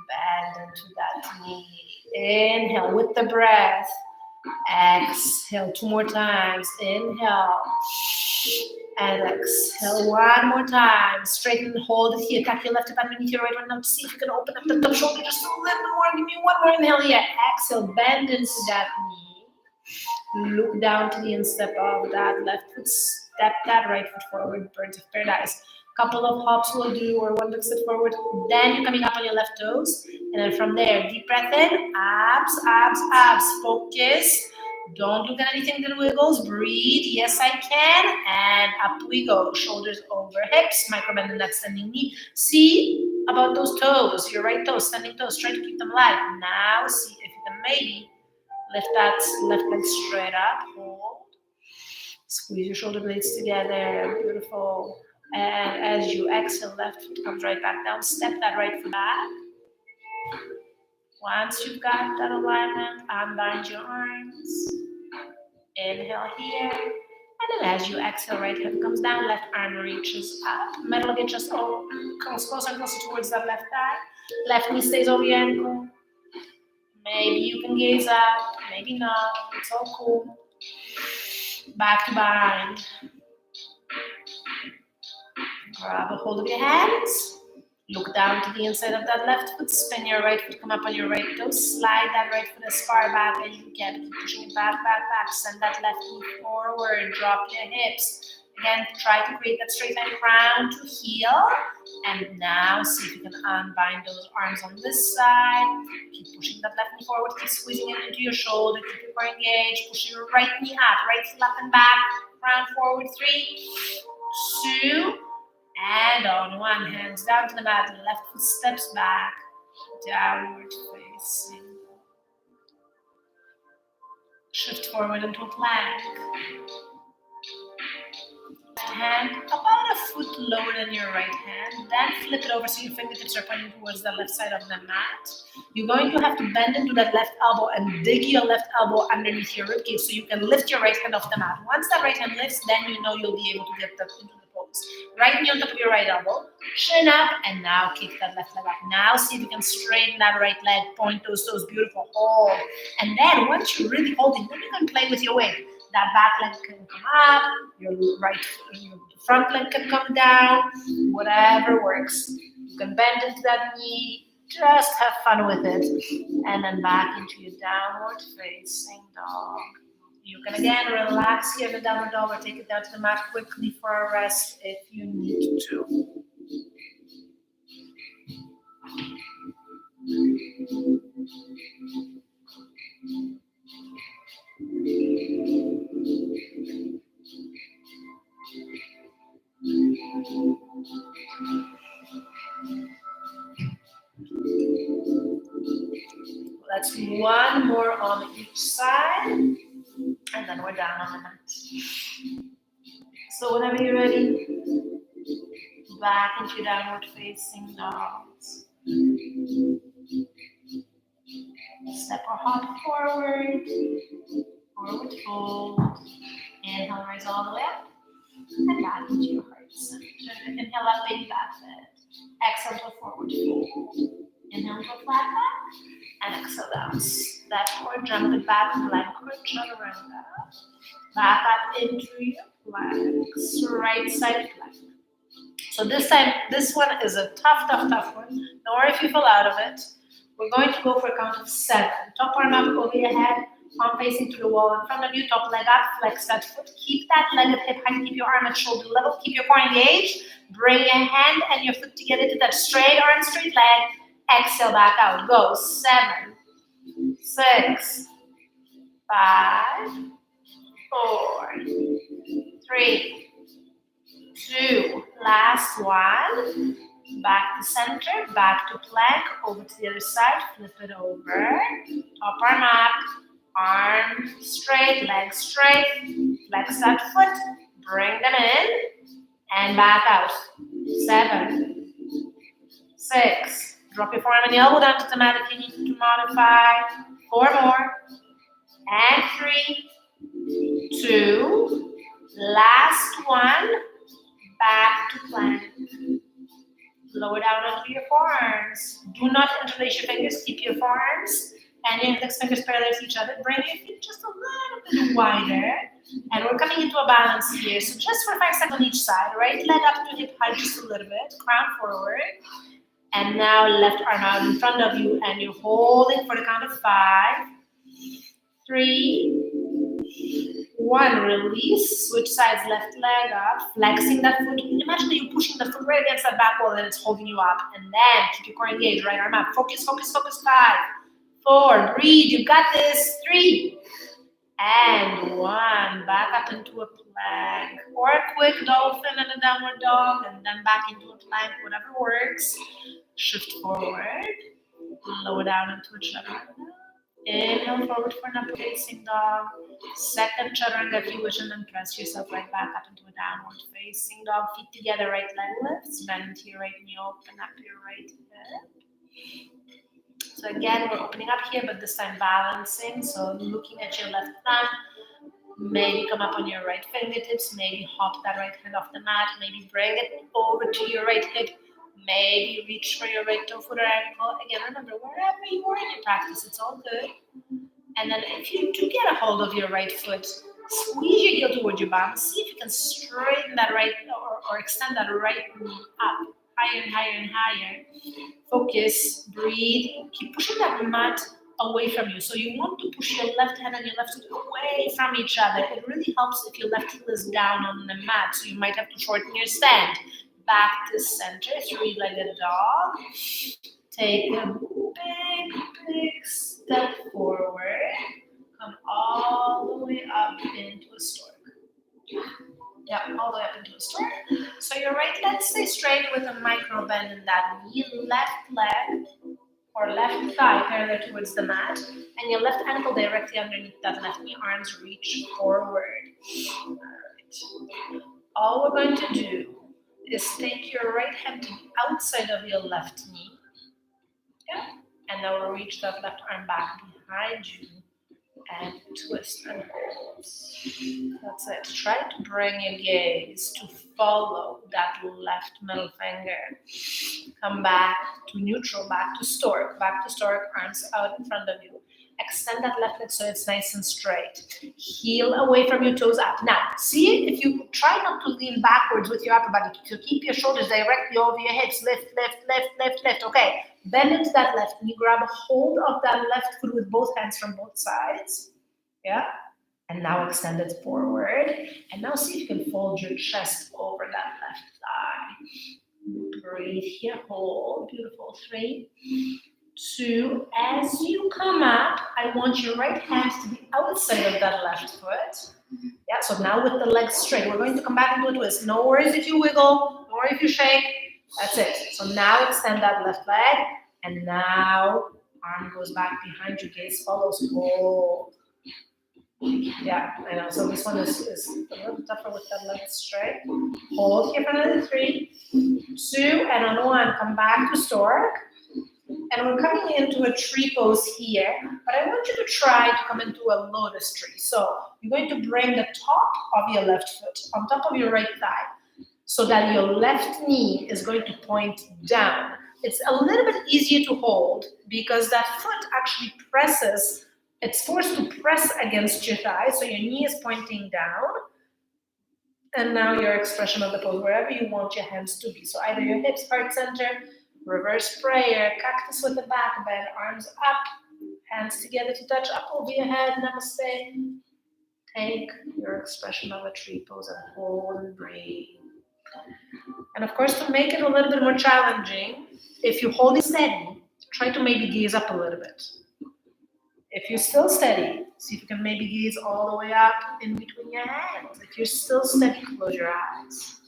[SPEAKER 1] Bend into that knee. Inhale with the breath. Exhale 2 more times. Inhale. And exhale 1 more time. Straighten and hold it here. Tuck your left hip underneath your right one. Now see if you can open up the top shoulder just a little bit more. Give me 1 more inhale here. Exhale, bend into that knee. Look down to the instep of that left foot. Step that right foot forward. Birds of paradise. Couple of hops will do, or 1 big step forward. Then you're coming up on your left toes. And then from there, deep breath in. Abs, abs, abs. Focus. Don't look at anything that wiggles. Breathe. Yes, I can. And up we go. Shoulders over hips. Micro bend in that standing knee. See about those toes. Your right toes, standing toes. Try to keep them alive. Now see if you can maybe lift that left leg straight up. Hold. Squeeze your shoulder blades together. Beautiful. And as you exhale, left foot comes right back down. Step that right foot back. Once you've got that alignment, unbind your arms. Inhale here. And then as you exhale, right hip comes down, left arm reaches up. Middle of it just comes closer and closer towards that left thigh. Left knee stays over your ankle. Maybe you can gaze up, maybe not. It's all cool. Back to bind. Grab a hold of your hands. Look down to the inside of that left foot, spin your right foot, come up on your right toe, slide that right foot as far back as you can, keep pushing it back, send that left knee forward, drop your hips. Again, try to create that straight line, crown to heel, and now see if you can unbind those arms on this side, keep pushing that left knee forward, keep squeezing it into your shoulder, keep your core engaged, push your right knee up, right foot up and back, crown forward, 3, 2, and on one, hands down to the mat, left foot steps back, downward facing. Shift forward into a plank. Left hand about a foot lower than your right hand, then flip it over so your fingertips are pointing towards the left side of the mat. You're going to have to bend into that left elbow and dig your left elbow underneath your ribcage so you can lift your right hand off the mat. Once that right hand lifts, then you know you'll be able to get that into the pose. Right knee on top of your right elbow, chin up, and now kick that left leg up. Now see if you can straighten that right leg, point those toes, beautiful, hold. And then once you're really holding, then you can play with your weight. That back leg can come up, your front leg can come down, whatever works. You can bend into that knee, just have fun with it. And then back into your downward facing dog. You can again relax here in the downward dog or take it down to the mat quickly for a rest if you need to. Let's do one more on each side, and then we're down on the mat. So whenever you're ready, back into downward facing dogs. Step or hop forward, forward fold. Inhale, rise all the way up, and back into your heart center. Inhale up, baby back bend. Exhale to forward fold. Inhale to flat back, and exhale down. Step or jump it back, plank or chaturanga. Back up into your planks, right side plank. So this time, this one is a tough one. Don't worry if you fall out of it. We're going to go for a count of 7. Top arm up over your head, palm facing to the wall in front of you, top leg up, flex that foot. Keep that leg at hip height, keep your arm at shoulder level, keep your core engaged. Bring your hand and your foot together to that straight arm, straight leg. Exhale back out. Go. 7, 6, 5, 4, 3, 2. Last one. Back to center, back to plank, over to the other side, flip it over. Top arm up, arm straight, leg straight. Flex that foot, bring them in, and back out. 7, 6. Drop your forearm and the elbow down to the mat if you need to modify. 4 more. And 3, 2. Last one. Back to plank. Lower down onto your forearms. Do not interlace your fingers. Keep your forearms and your index fingers parallel to each other. Bring your feet just a little bit wider. And we're coming into a balance here. So just for 5 seconds on each side. Right leg up to hip height just a little bit. Crown forward. And now left arm out in front of you. And you're holding for the count of 5. 3, 1, release, switch sides, left leg up, flexing that foot. Imagine that you're pushing the foot right against that back wall and it's holding you up. And then keep your core engaged, right arm up. Focus, focus, focus. 5, 4, breathe, you got this. 3, and 1. Back up into a plank. Or a quick dolphin and a downward dog, and then back into a plank, whatever works. Shift forward, lower down into a chaturanga. Inhale forward for an upward facing dog. Second chaturanga if you wish, and then press yourself right back up into a downward facing dog. Feet together, right leg lifts. Bend into your right knee, open up your right hip. So again, we're opening up here, but this time balancing. So looking at your left thumb. Maybe come up on your right fingertips. Maybe hop that right hand off the mat. Maybe bring it over to your right hip. Maybe reach for your right toe, foot, or ankle. Again, remember, wherever you are in your practice, it's all good. And then if you do get a hold of your right foot, squeeze your heel towards your bum. See if you can straighten that right or extend that right knee up higher and higher and higher. Focus, breathe, keep pushing that mat away from you. So you want to push your left hand and your left foot away from each other. It really helps if your left heel is down on the mat, so you might have to shorten your stand. Back to center, three-legged dog. Take a big step forward. Come all the way up into a stork. Yeah, all the way up into a stork. So your right leg stays straight with a micro bend in that knee. Left leg or left thigh parallel towards the mat, and your left ankle directly underneath that left knee. Arms reach forward. All right. All we're going to do is take your right hand to the outside of your left knee. Yeah. And now we'll reach that left arm back behind you and twist and hold. That's it. Try to bring your gaze to follow that left middle finger. Come back to neutral, back to stork, arms out in front of you. Extend that left leg so it's nice and straight. Heel away from your toes up. Now, see if you try not to lean backwards with your upper body. So keep your shoulders directly over your hips. Lift. Okay. Bend into that left knee. Grab a hold of that left foot with both hands from both sides. Yeah. And now extend it forward. And now see if you can fold your chest over that left thigh. Breathe here. Hold. Beautiful. 3, 2. As you come up, I want your right hand to be outside of that left foot. Yeah, so now with the legs straight, we're going to come back into a twist. No worries if you wiggle, no worries if you shake. That's it. So now extend that left leg, and now arm goes back behind you, gaze follows, hold. Yeah, I know. So this one is a little tougher with that leg straight. Hold here for another 3, 2, and on 1, come back to stork. And we're coming into a tree pose here, but I want you to try to come into a lotus tree. So you're going to bring the top of your left foot on top of your right thigh so that your left knee is going to point down. It's a little bit easier to hold because that foot actually presses, it's forced to press against your thigh, so your knee is pointing down. And now your expression of the pose, wherever you want your hands to be. So either your hips, heart center, reverse prayer, cactus with the back bend, arms up, hands together to touch up over your head, namaste. Take your expression of a tree pose and hold and breathe. And of course, to make it a little bit more challenging, if you hold it steady, try to maybe gaze up a little bit. If you're still steady, see if you can maybe gaze all the way up in between your hands. If you're still steady, close your eyes.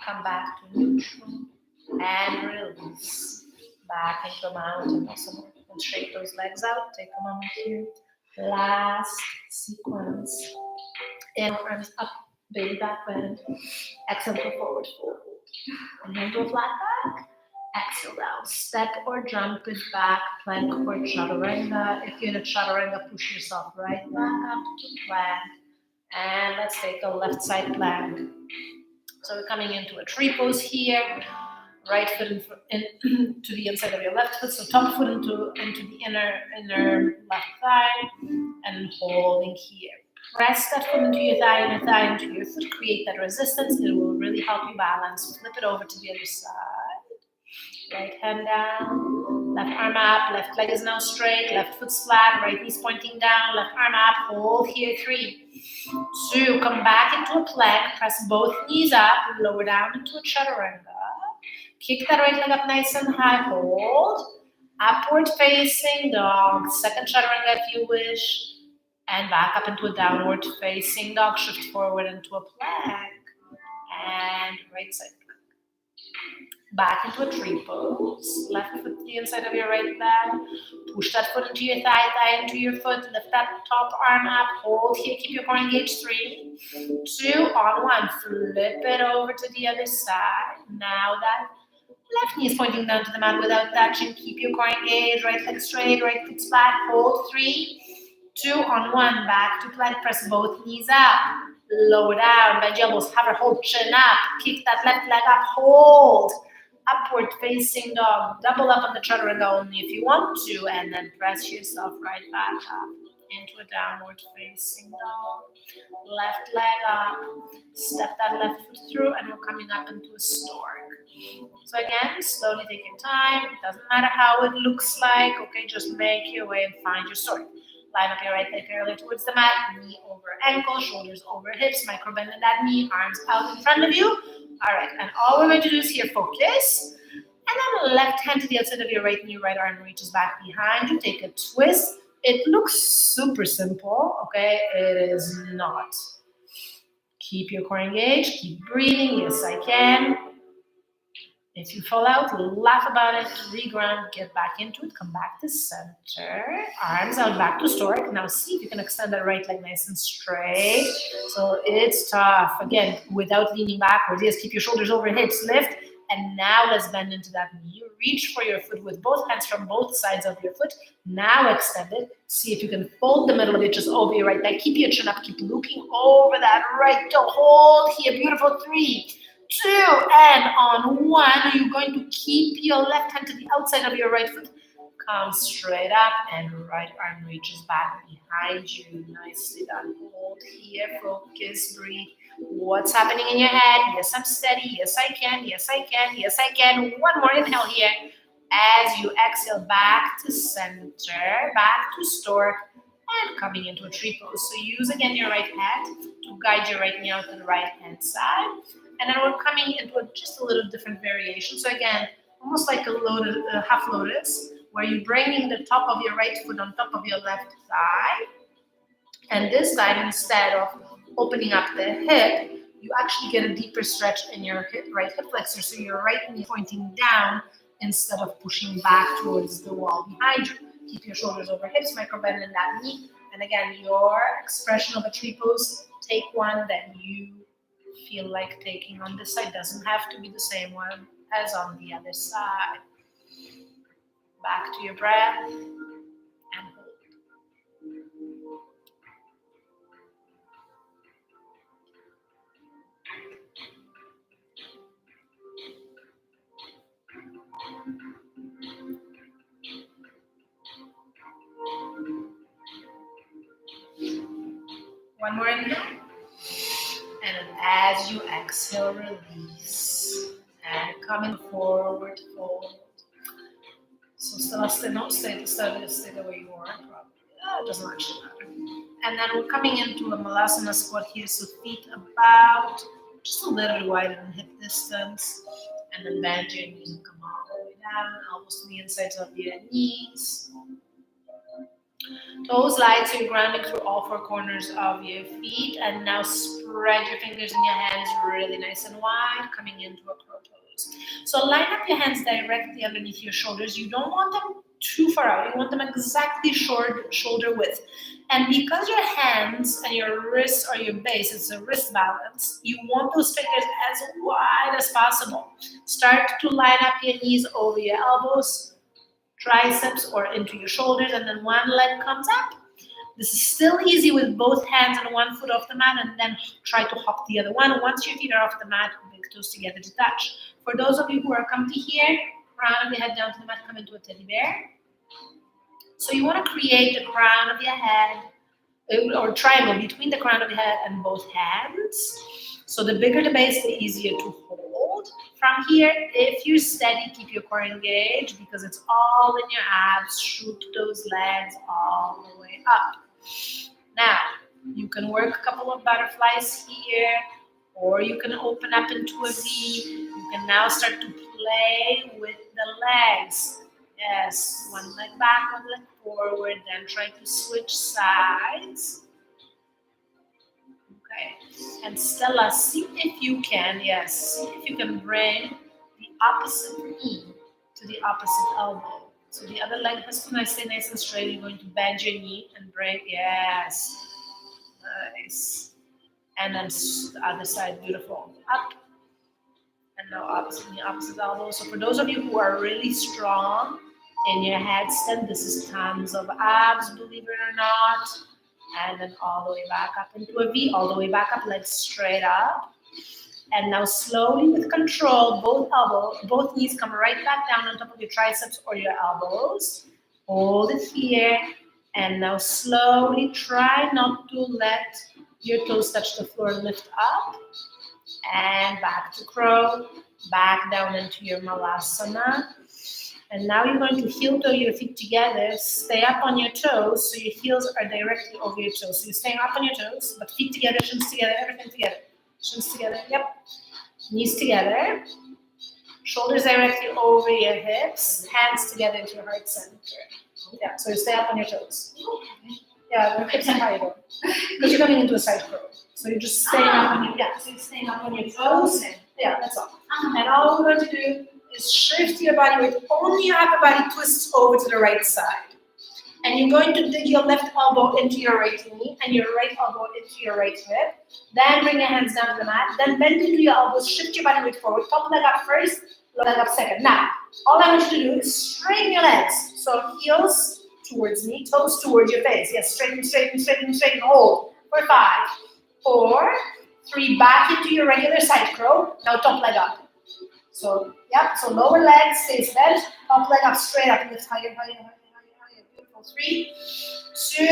[SPEAKER 1] Come back to neutral and release. Back into a mountain or somewhere. And straight those legs out. Take a moment here. Last sequence. And arms up, baby back bend. Exhale to forward fold. And then to a flat back. Exhale down. Step or jump it back. Plank or chaturanga. If you're in a chaturanga, push yourself right back up to plank. And let's take a left side plank. So we're coming into a tree pose here. Right foot in to the inside of your left foot. So top foot into the inner left thigh. And holding here. Press that foot into your thigh and your thigh into your foot. Create that resistance. It will really help you balance. Flip it over to the other side. Right hand down. Left arm up. Left leg is now straight. Left foot's flat. Right knee's pointing down. Left arm up. Hold here. 3, 2. Come back into a plank. Press both knees up. Lower down into a chaturanga. Kick that right leg up nice and high. Hold. Upward facing dog. Second chaturanga if you wish. And back up into a downward facing dog. Shift forward into a plank. And right side plank. Back into a tree pose. Left foot to the inside of your right leg. Push that foot into your thigh, thigh into your foot. Lift that top arm up. Hold here. Keep your core engaged. 3, 2, on 1. Flip it over to the other side. Now that left knee is pointing down to the mat without touching. Keep your core engaged. Right leg straight. Right foot flat. Hold. 3, 2, on 1. Back to plank. Press both knees up. Lower down. Bend your elbows. Hover. Hold. Chin up. Kick that left leg up. Hold. Upward facing dog. Double up on the chaturanga only if you want to. And then press yourself right back up into a downward facing dog. Left leg up, step that left foot through, and we're coming up into a stork. So again, slowly take your time. It doesn't matter how it looks like, okay? Just make your way and find your stork. Line up your right leg parallel towards the mat, knee over ankle, shoulders over hips, micro bend in that knee, arms out in front of you. All right, and all we're going to do is here focus. And then left hand to the outside of your right knee, right arm reaches back behind you. Take a twist. It looks super simple, okay? It is not. Keep your core engaged. Keep breathing. Yes, I can. If you fall out, laugh about it, reground, get back into it, come back to center, arms out back to stork. Now see if you can extend that right leg nice and straight. So it's tough. Again, without leaning backwards. Yes, keep your shoulders over hips, lift. And now let's bend into that knee. Reach for your foot with both hands from both sides of your foot. Now extend it. See if you can fold the middle of it just over your right leg. Keep your chin up. Keep looking over that right toe. Hold here. Beautiful. 3, 2, and on 1, you're going to keep your left hand to the outside of your right foot. Come straight up and right arm reaches back behind you. Nicely done. Hold here. Focus. Breathe. What's happening in your head? Yes, I'm steady. Yes, I can. Yes, I can. Yes, I can. One more inhale here. As you exhale, back to center, back to stork, and coming into a tree pose. So use again your right hand to guide your right knee out to the right hand side. And then we're coming into just a little different variation. So again, almost like a half lotus, where you're bringing the top of your right foot on top of your left thigh. And this time, instead of opening up the hip, you actually get a deeper stretch in your right hip flexor. So your right knee pointing down instead of pushing back towards the wall behind you. Keep your shoulders over hips, micro bend in that knee. And again, your expression of a tree pose, take one that you feel like taking on this side. Doesn't have to be the same one as on the other side. Back to your breath and hold. One more inhale. And then as you exhale, release. And coming forward, fold. So stay the way you are. It doesn't actually matter. And then we're coming into a Malasana squat here. So feet about just a little wider than hip distance. And then bend your knees and come all the way down. Elbows to the insides of your knees. Toes light, so you're grounding through all 4 corners of your feet. And now spread your fingers in your hands really nice and wide, coming into a crow pose. So line up your hands directly underneath your shoulders. You don't want them too far out. You want them exactly shoulder width. And because your hands and your wrists are your base, it's a wrist balance, you want those fingers as wide as possible. Start to line up your knees over your elbows, triceps or into your shoulders, and then one leg comes up. This is still easy with both hands and one foot off the mat, and then try to hop the other one. Once your feet are off the mat, big toes together to touch. For those of you who are comfy here, crown of your head down to the mat, come into a teddy bear. So you want to create the crown of your head, or triangle between the crown of your head and both hands. So the bigger the base, the easier to hold. From here, if you're steady, keep your core engaged because it's all in your abs. Shoot those legs all the way up. Now, you can work a couple of butterflies here, or you can open up into a V. You can now start to play with the legs. Yes, one leg back, one leg forward, then try to switch sides. Okay, and Stella, see if you can, see if you can bring the opposite knee to the opposite elbow. So the other leg has to stay nice and straight. You're going to bend your knee and bring, yes, nice. And then the other side, beautiful, up. And now opposite knee, opposite elbow. So for those of you who are really strong in your headstand, this is tons of abs, believe it or not. And then all the way back up into a V, all the way back up, legs straight up. And now slowly with control, both knees come right back down on top of your triceps or your elbows. Hold it here. And now slowly try not to let your toes touch the floor. Lift up and back to crow, back down into your Malasana. And now you're going to heel toe your feet together. Stay up on your toes so your heels are directly over your toes. So you're staying up on your toes, but feet together, shins together, everything together. Shins together, yep. Knees together. Shoulders directly over your hips. Hands together into your heart center. Yeah, so you stay up on your toes. Yeah, your hips are higher though. Because you're coming into a side crow. So you're just staying up on your, yeah, so you're staying up on your toes. Yeah, that's all. And all we're going to do is shift your body weight. Only your upper body twists over to the right side. And you're going to dig your left elbow into your right knee and your right elbow into your right hip. Then bring your hands down to the mat. Then bend into your elbows, shift your body weight forward. Top leg up first, lower leg up second. Now, all I want you to do is straighten your legs. So heels towards me, toes towards your face. Yes, straighten, straighten, straighten, straighten. Hold for 5, 4, 3. Back into your regular side crow. Now top leg up. So, yep, so lower leg stays bent. Top leg up, straight up. Lift higher, higher, higher. 3, 2,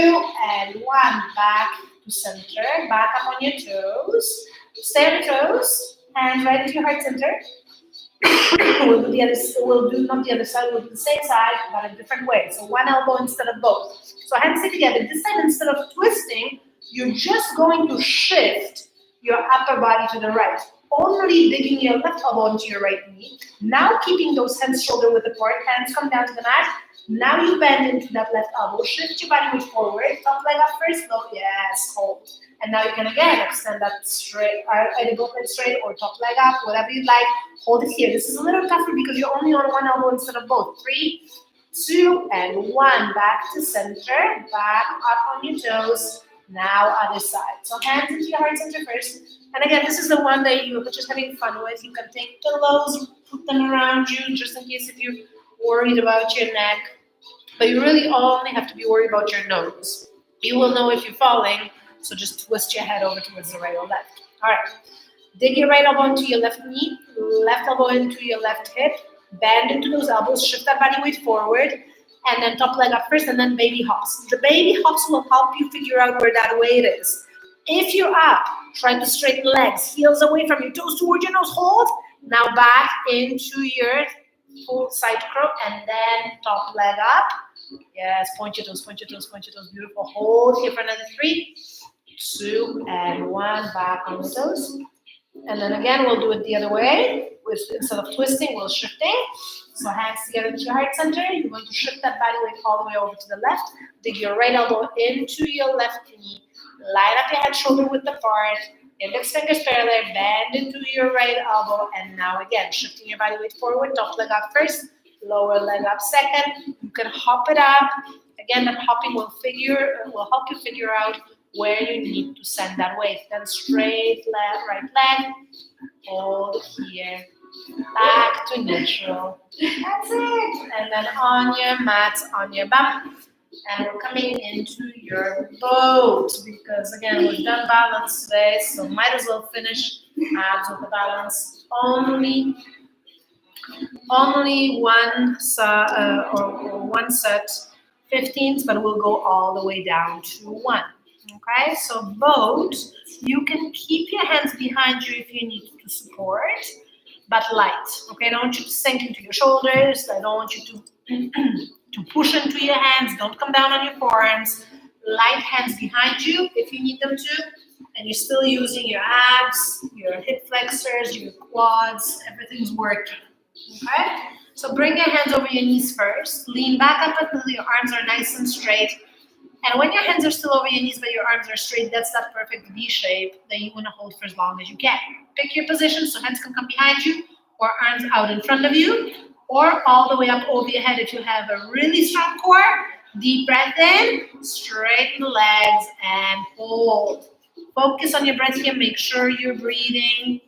[SPEAKER 1] and 1. Back to center. Back up on your toes. Stay on your toes. Hands right into your heart center. We'll do the other. We'll do not the other side. We'll do the same side, but a different way. So one elbow instead of both. So hands stay together. This time, instead of twisting, you're just going to shift your upper body to the right. Only digging your left elbow into your right knee. Now keeping those hands shoulder width apart. Hands come down to the mat. Now you bend into that left elbow. Shift your body weight forward. Top leg up first. Low. Yes. Hold. And now you can again extend that straight, either both legs straight or top leg up, whatever you like. Hold it here. This is a little tougher because you're only on one elbow instead of both. 3, 2, and 1. Back to center. Back up on your toes. Now other side. So hands into your heart center first. And again, this is the one that you're just having fun with. You can take pillows, put them around you, just in case if you're worried about your neck. But you really only have to be worried about your nose. You will know if you're falling, so just twist your head over towards the right or left. All right. Dig your right elbow into your left knee, left elbow into your left hip, bend into those elbows, shift that body weight forward, and then top leg up first, and then baby hops. The baby hops will help you figure out where that weight is. If you're up, try to straighten legs, heels away from your toes towards your nose, hold. Now back into your full side crow, and then top leg up. Yes, point your toes, point your toes, point your toes. Beautiful. Hold here for another 3, 2, and 1. Back on the toes. And then again, we'll do it the other way. Instead of twisting, we're shifting. So hands together into your heart center. You're going to shift that body weight all the way over to the left. Dig your right elbow into your left knee. Line up your head shoulder width apart. Index fingers parallel. Bend into your right elbow. And now again, shifting your body weight forward. Top leg up first. Lower leg up second. You can hop it up. Again, that hopping will help you figure out where you need to send that weight. Then straight left, right leg. Hold here. Back to neutral. That's it. And then on your mat, on your back. And we're coming into your boat because again, we've done balance today, so might as well finish abs with the balance. Only one set, 15s, but we'll go all the way down to 1. Okay, so boat, you can keep your hands behind you if you need to support, but light. Okay, I don't want you to sink into your shoulders. I don't want you to push into your hands. Don't come down on your forearms. Light hands behind you if you need them to, and you're still using your abs, your hip flexors, your quads. Everything's working. Okay, so bring your hands over your knees first. Lean back up until your arms are nice and straight. And when your hands are still over your knees but your arms are straight, that's that perfect V shape that you want to hold for as long as you can. Pick your position so hands can come behind you or arms out in front of you or all the way up over your head if you have a really strong core. Deep breath in, straighten the legs and hold. Focus on your breath here. Make sure you're breathing.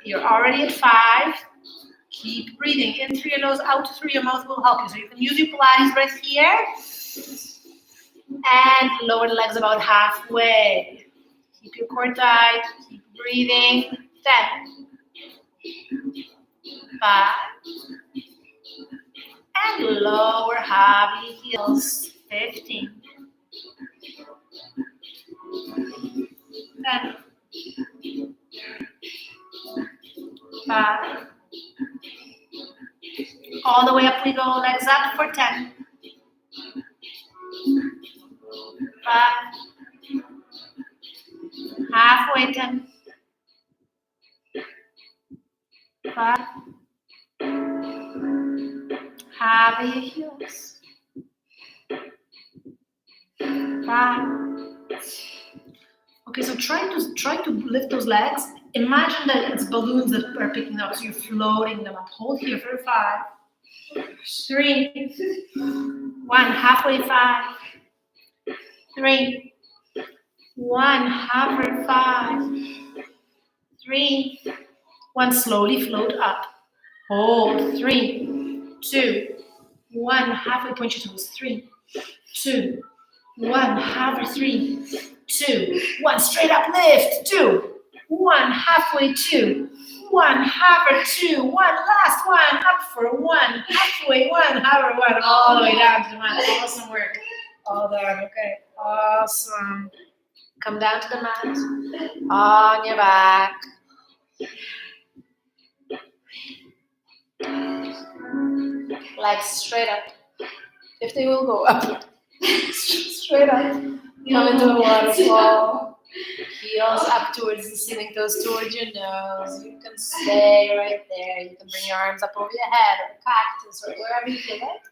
[SPEAKER 1] You're already at 5. Keep breathing. In through your nose, out through your mouth will help you. So you can use your Pilates breath here. And lower the legs about halfway. Keep your core tight. Keep breathing. 10. 5. And lower heavy heels. 15, 10, 5. All the way up we go, legs up for 10. 5. Halfway 10. 5. Have your heels. 5. Okay, so try to lift those legs. Imagine that it's balloons that are picking up, so you're floating them up. Hold here for 5, 3, 1. Halfway 5, 3, 1. Halfway 5, 3, 1. Slowly float up. Hold. 3, 2, 1. Halfway point your toes. 3, 2, 1. Halfway 3, 2, 1. Straight up lift. 2, 1. Halfway 2, 1. Halfway 2, 1. Last one. Up for 1. Halfway 1. Halfway 1. All the way down to the mat. Awesome work. All done. Okay. Awesome. Come down to the mat. On your back. Legs straight up. If they will go up. Straight up. Come into a waterfall. Heels up towards the ceiling, toes towards your nose. You can stay right there. You can bring your arms up over your head or cactus or wherever you feel it.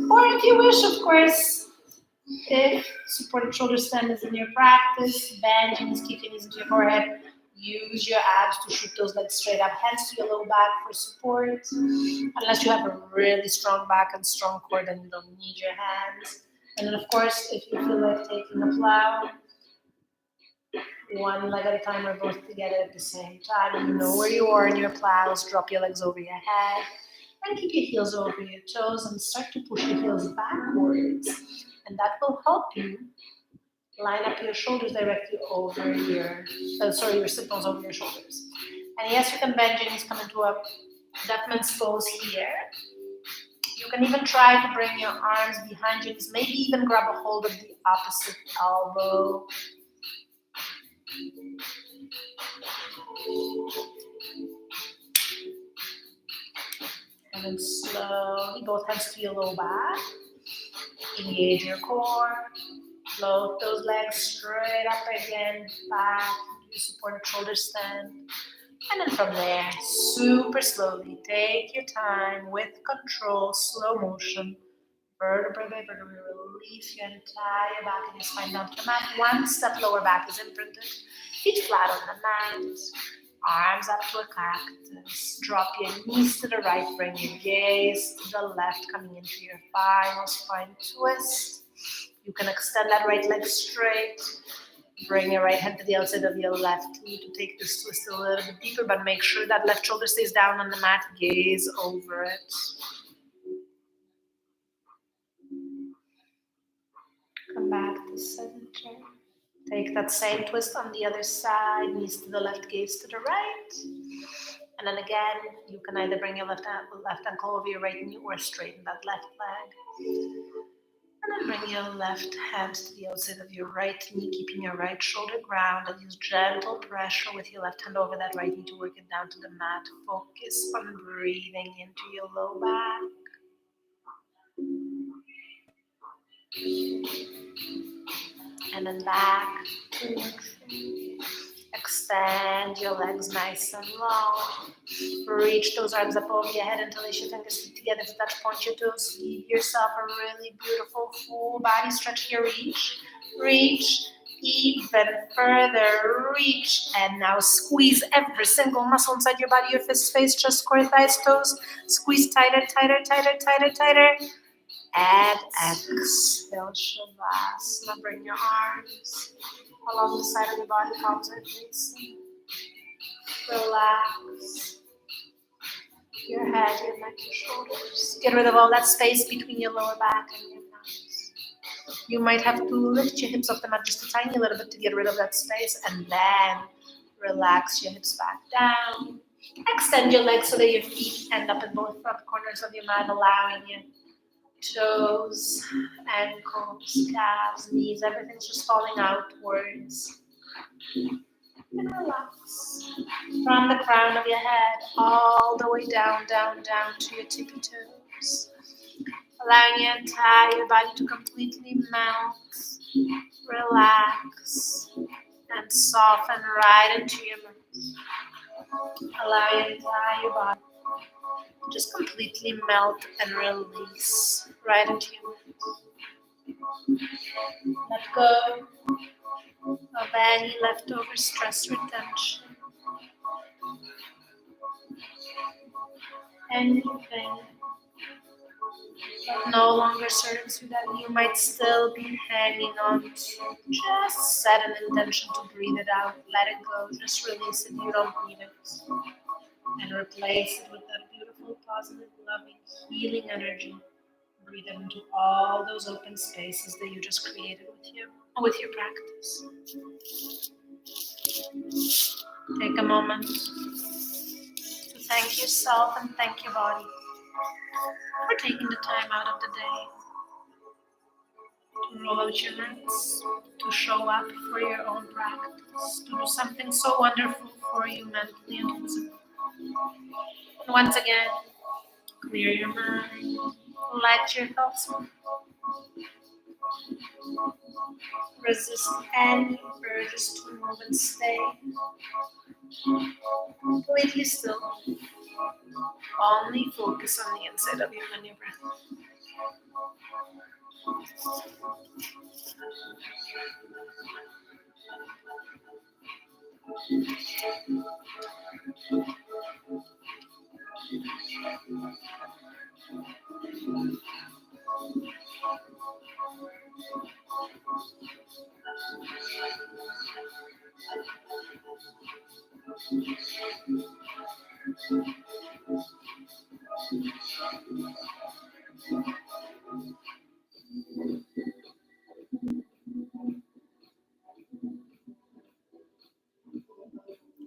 [SPEAKER 1] Or if you wish, of course, if supported shoulder stand is in your practice, bend your knees, keep your knees into your forehead. Use your abs to shoot those legs straight up. Hands to your low back for support. Unless you have a really strong back and strong core, then you don't need your hands. And then, of course, if you feel like taking a plow, one leg at a time or both together at the same time. You know where you are in your plows. Drop your legs over your head. And keep your heels over your toes and start to push the heels backwards. And that will help you line up your shoulders directly over your sit bones over your shoulders. And yes, you can bend your knees, come into a deaf man's pose here. You can even try to bring your arms behind your knees, maybe even grab a hold of the opposite elbow. And then slowly, both hands to your low back. Engage your core. Float those legs straight up again, back. You supported shoulder stand. And then from there, super slowly, take your time with control, slow motion. Vertebrae by vertebrae, release your entire back and your spine down to the mat. One step lower back is imprinted. Feet flat on the mat. Arms up to a cactus. Drop your knees to the right. Bring your gaze to the left, coming into your final spine twist. You can extend that right leg straight. Bring your right hand to the outside of your left knee to take this twist a little bit deeper, but make sure that left shoulder stays down on the mat. Gaze over it. Come back to center. Take that same twist on the other side. Knees to the left, gaze to the right. And then again, you can either bring your left ankle over your right knee or straighten that left leg. And then bring your left hand to the outside of your right knee, keeping your right shoulder grounded. Use gentle pressure with your left hand over that right knee to work it down to the mat. Focus on breathing into your low back. And then back to neutral. Extend your legs nice and long. Reach those arms up over your head until your fingers stick together to touch point your toes. Give yourself a really beautiful full body stretch here. Reach, reach, even further. Reach, and now squeeze every single muscle inside your body. Your fists, face, chest, core, thighs, toes. Squeeze tighter, tighter, tighter, tighter, tighter. And exhale, Shavasana. Bring your arms along the side of your body, palms are facing. Relax your head, your neck, your shoulders. Get rid of all that space between your lower back and your thighs. You might have to lift your hips off the mat just a tiny little bit to get rid of that space, and then relax your hips back down. Extend your legs so that your feet end up in both front corners of your mat, allowing you toes, ankles, calves, knees, everything's just falling outwards. And relax. From the crown of your head all the way down, down, down to your tippy toes. Allowing your entire body to completely melt, relax, and soften right into your mouth. Allow your entire body to just completely melt and release right into your mouth. Let go of any leftover stress or tension. Anything that no longer serves you that you might still be hanging on to. Just set an intention to breathe it out. Let it go. Just release it. You don't need it. And replace it with that beautiful, positive, loving, healing energy. Breathe it into all those open spaces that you just created with your practice. Take a moment to thank yourself and thank your body for taking the time out of the day to roll out your mats, to show up for your own practice, to do something so wonderful for you mentally and physically. And once again, clear your mind, let your thoughts move. Resist any urges to move and stay completely still. Only focus on the inside of you and your breath.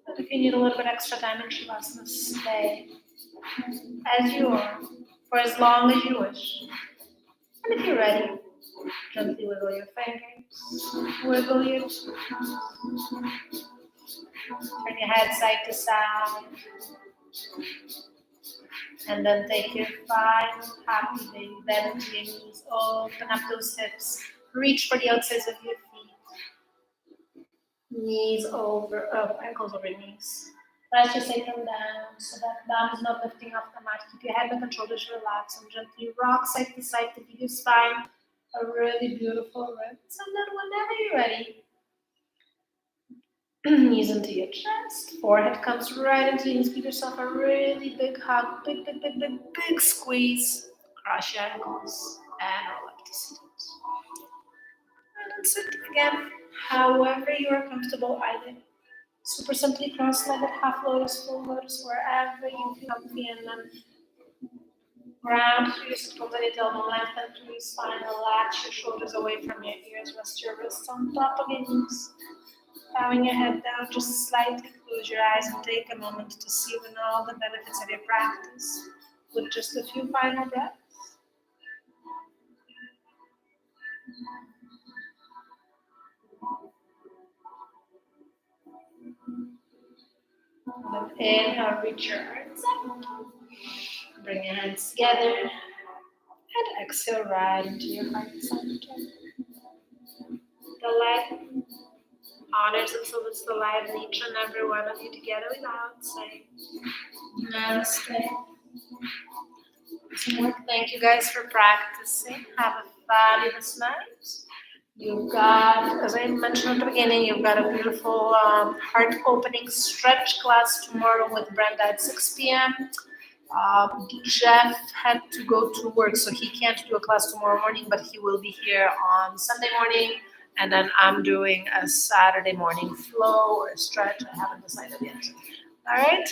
[SPEAKER 1] And if you need a little bit extra time in Shavasana, stay as you are for as long as you wish. And if you're ready, gently wiggle your fingers, wiggle your toes, turn your head side to side, and then take your final happy baby, bend your knees, open up those hips, reach for the outsides of your feet, knees over, ankles over knees. Press your sacrum down so that thumb is not lifting off the mat. Keep your head and shoulders relaxed and gently rock side to side to give your spine a really beautiful rinse. And then whenever you're ready, knees into your chest, forehead comes right into your knees. Give yourself a really big hug, big, big, big, big, big squeeze. Cross your ankles and roll up to sit. And then sit again, however you are comfortable, either super simply cross-legged, half lotus, full lotus, wherever you feel comfy, and then ground through your sit-bones at your elbow, lengthen through your spine, latch your shoulders away from your ears, rest your wrists on top of your knees. Bowing your head down, just slightly close your eyes and take a moment to savor all the benefits of your practice with just a few final breaths. And then inhale, reach your arms up. Bring your hands together. And exhale right into your heart center. The light honors and salutes the light in each and every one of you together without saying namaste. Some more. Thank you guys for practicing. Have a fabulous night. You've got, as I mentioned at the beginning, you've got a beautiful heart-opening stretch class tomorrow with Brenda at 6 p.m. Jeff had to go to work, so he can't do a class tomorrow morning, but he will be here on Sunday morning. And then I'm doing a Saturday morning flow or stretch. I haven't decided yet. All right.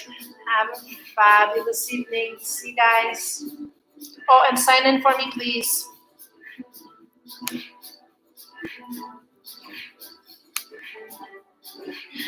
[SPEAKER 1] Have a fabulous evening. See you guys. Oh, and sign in for me, please.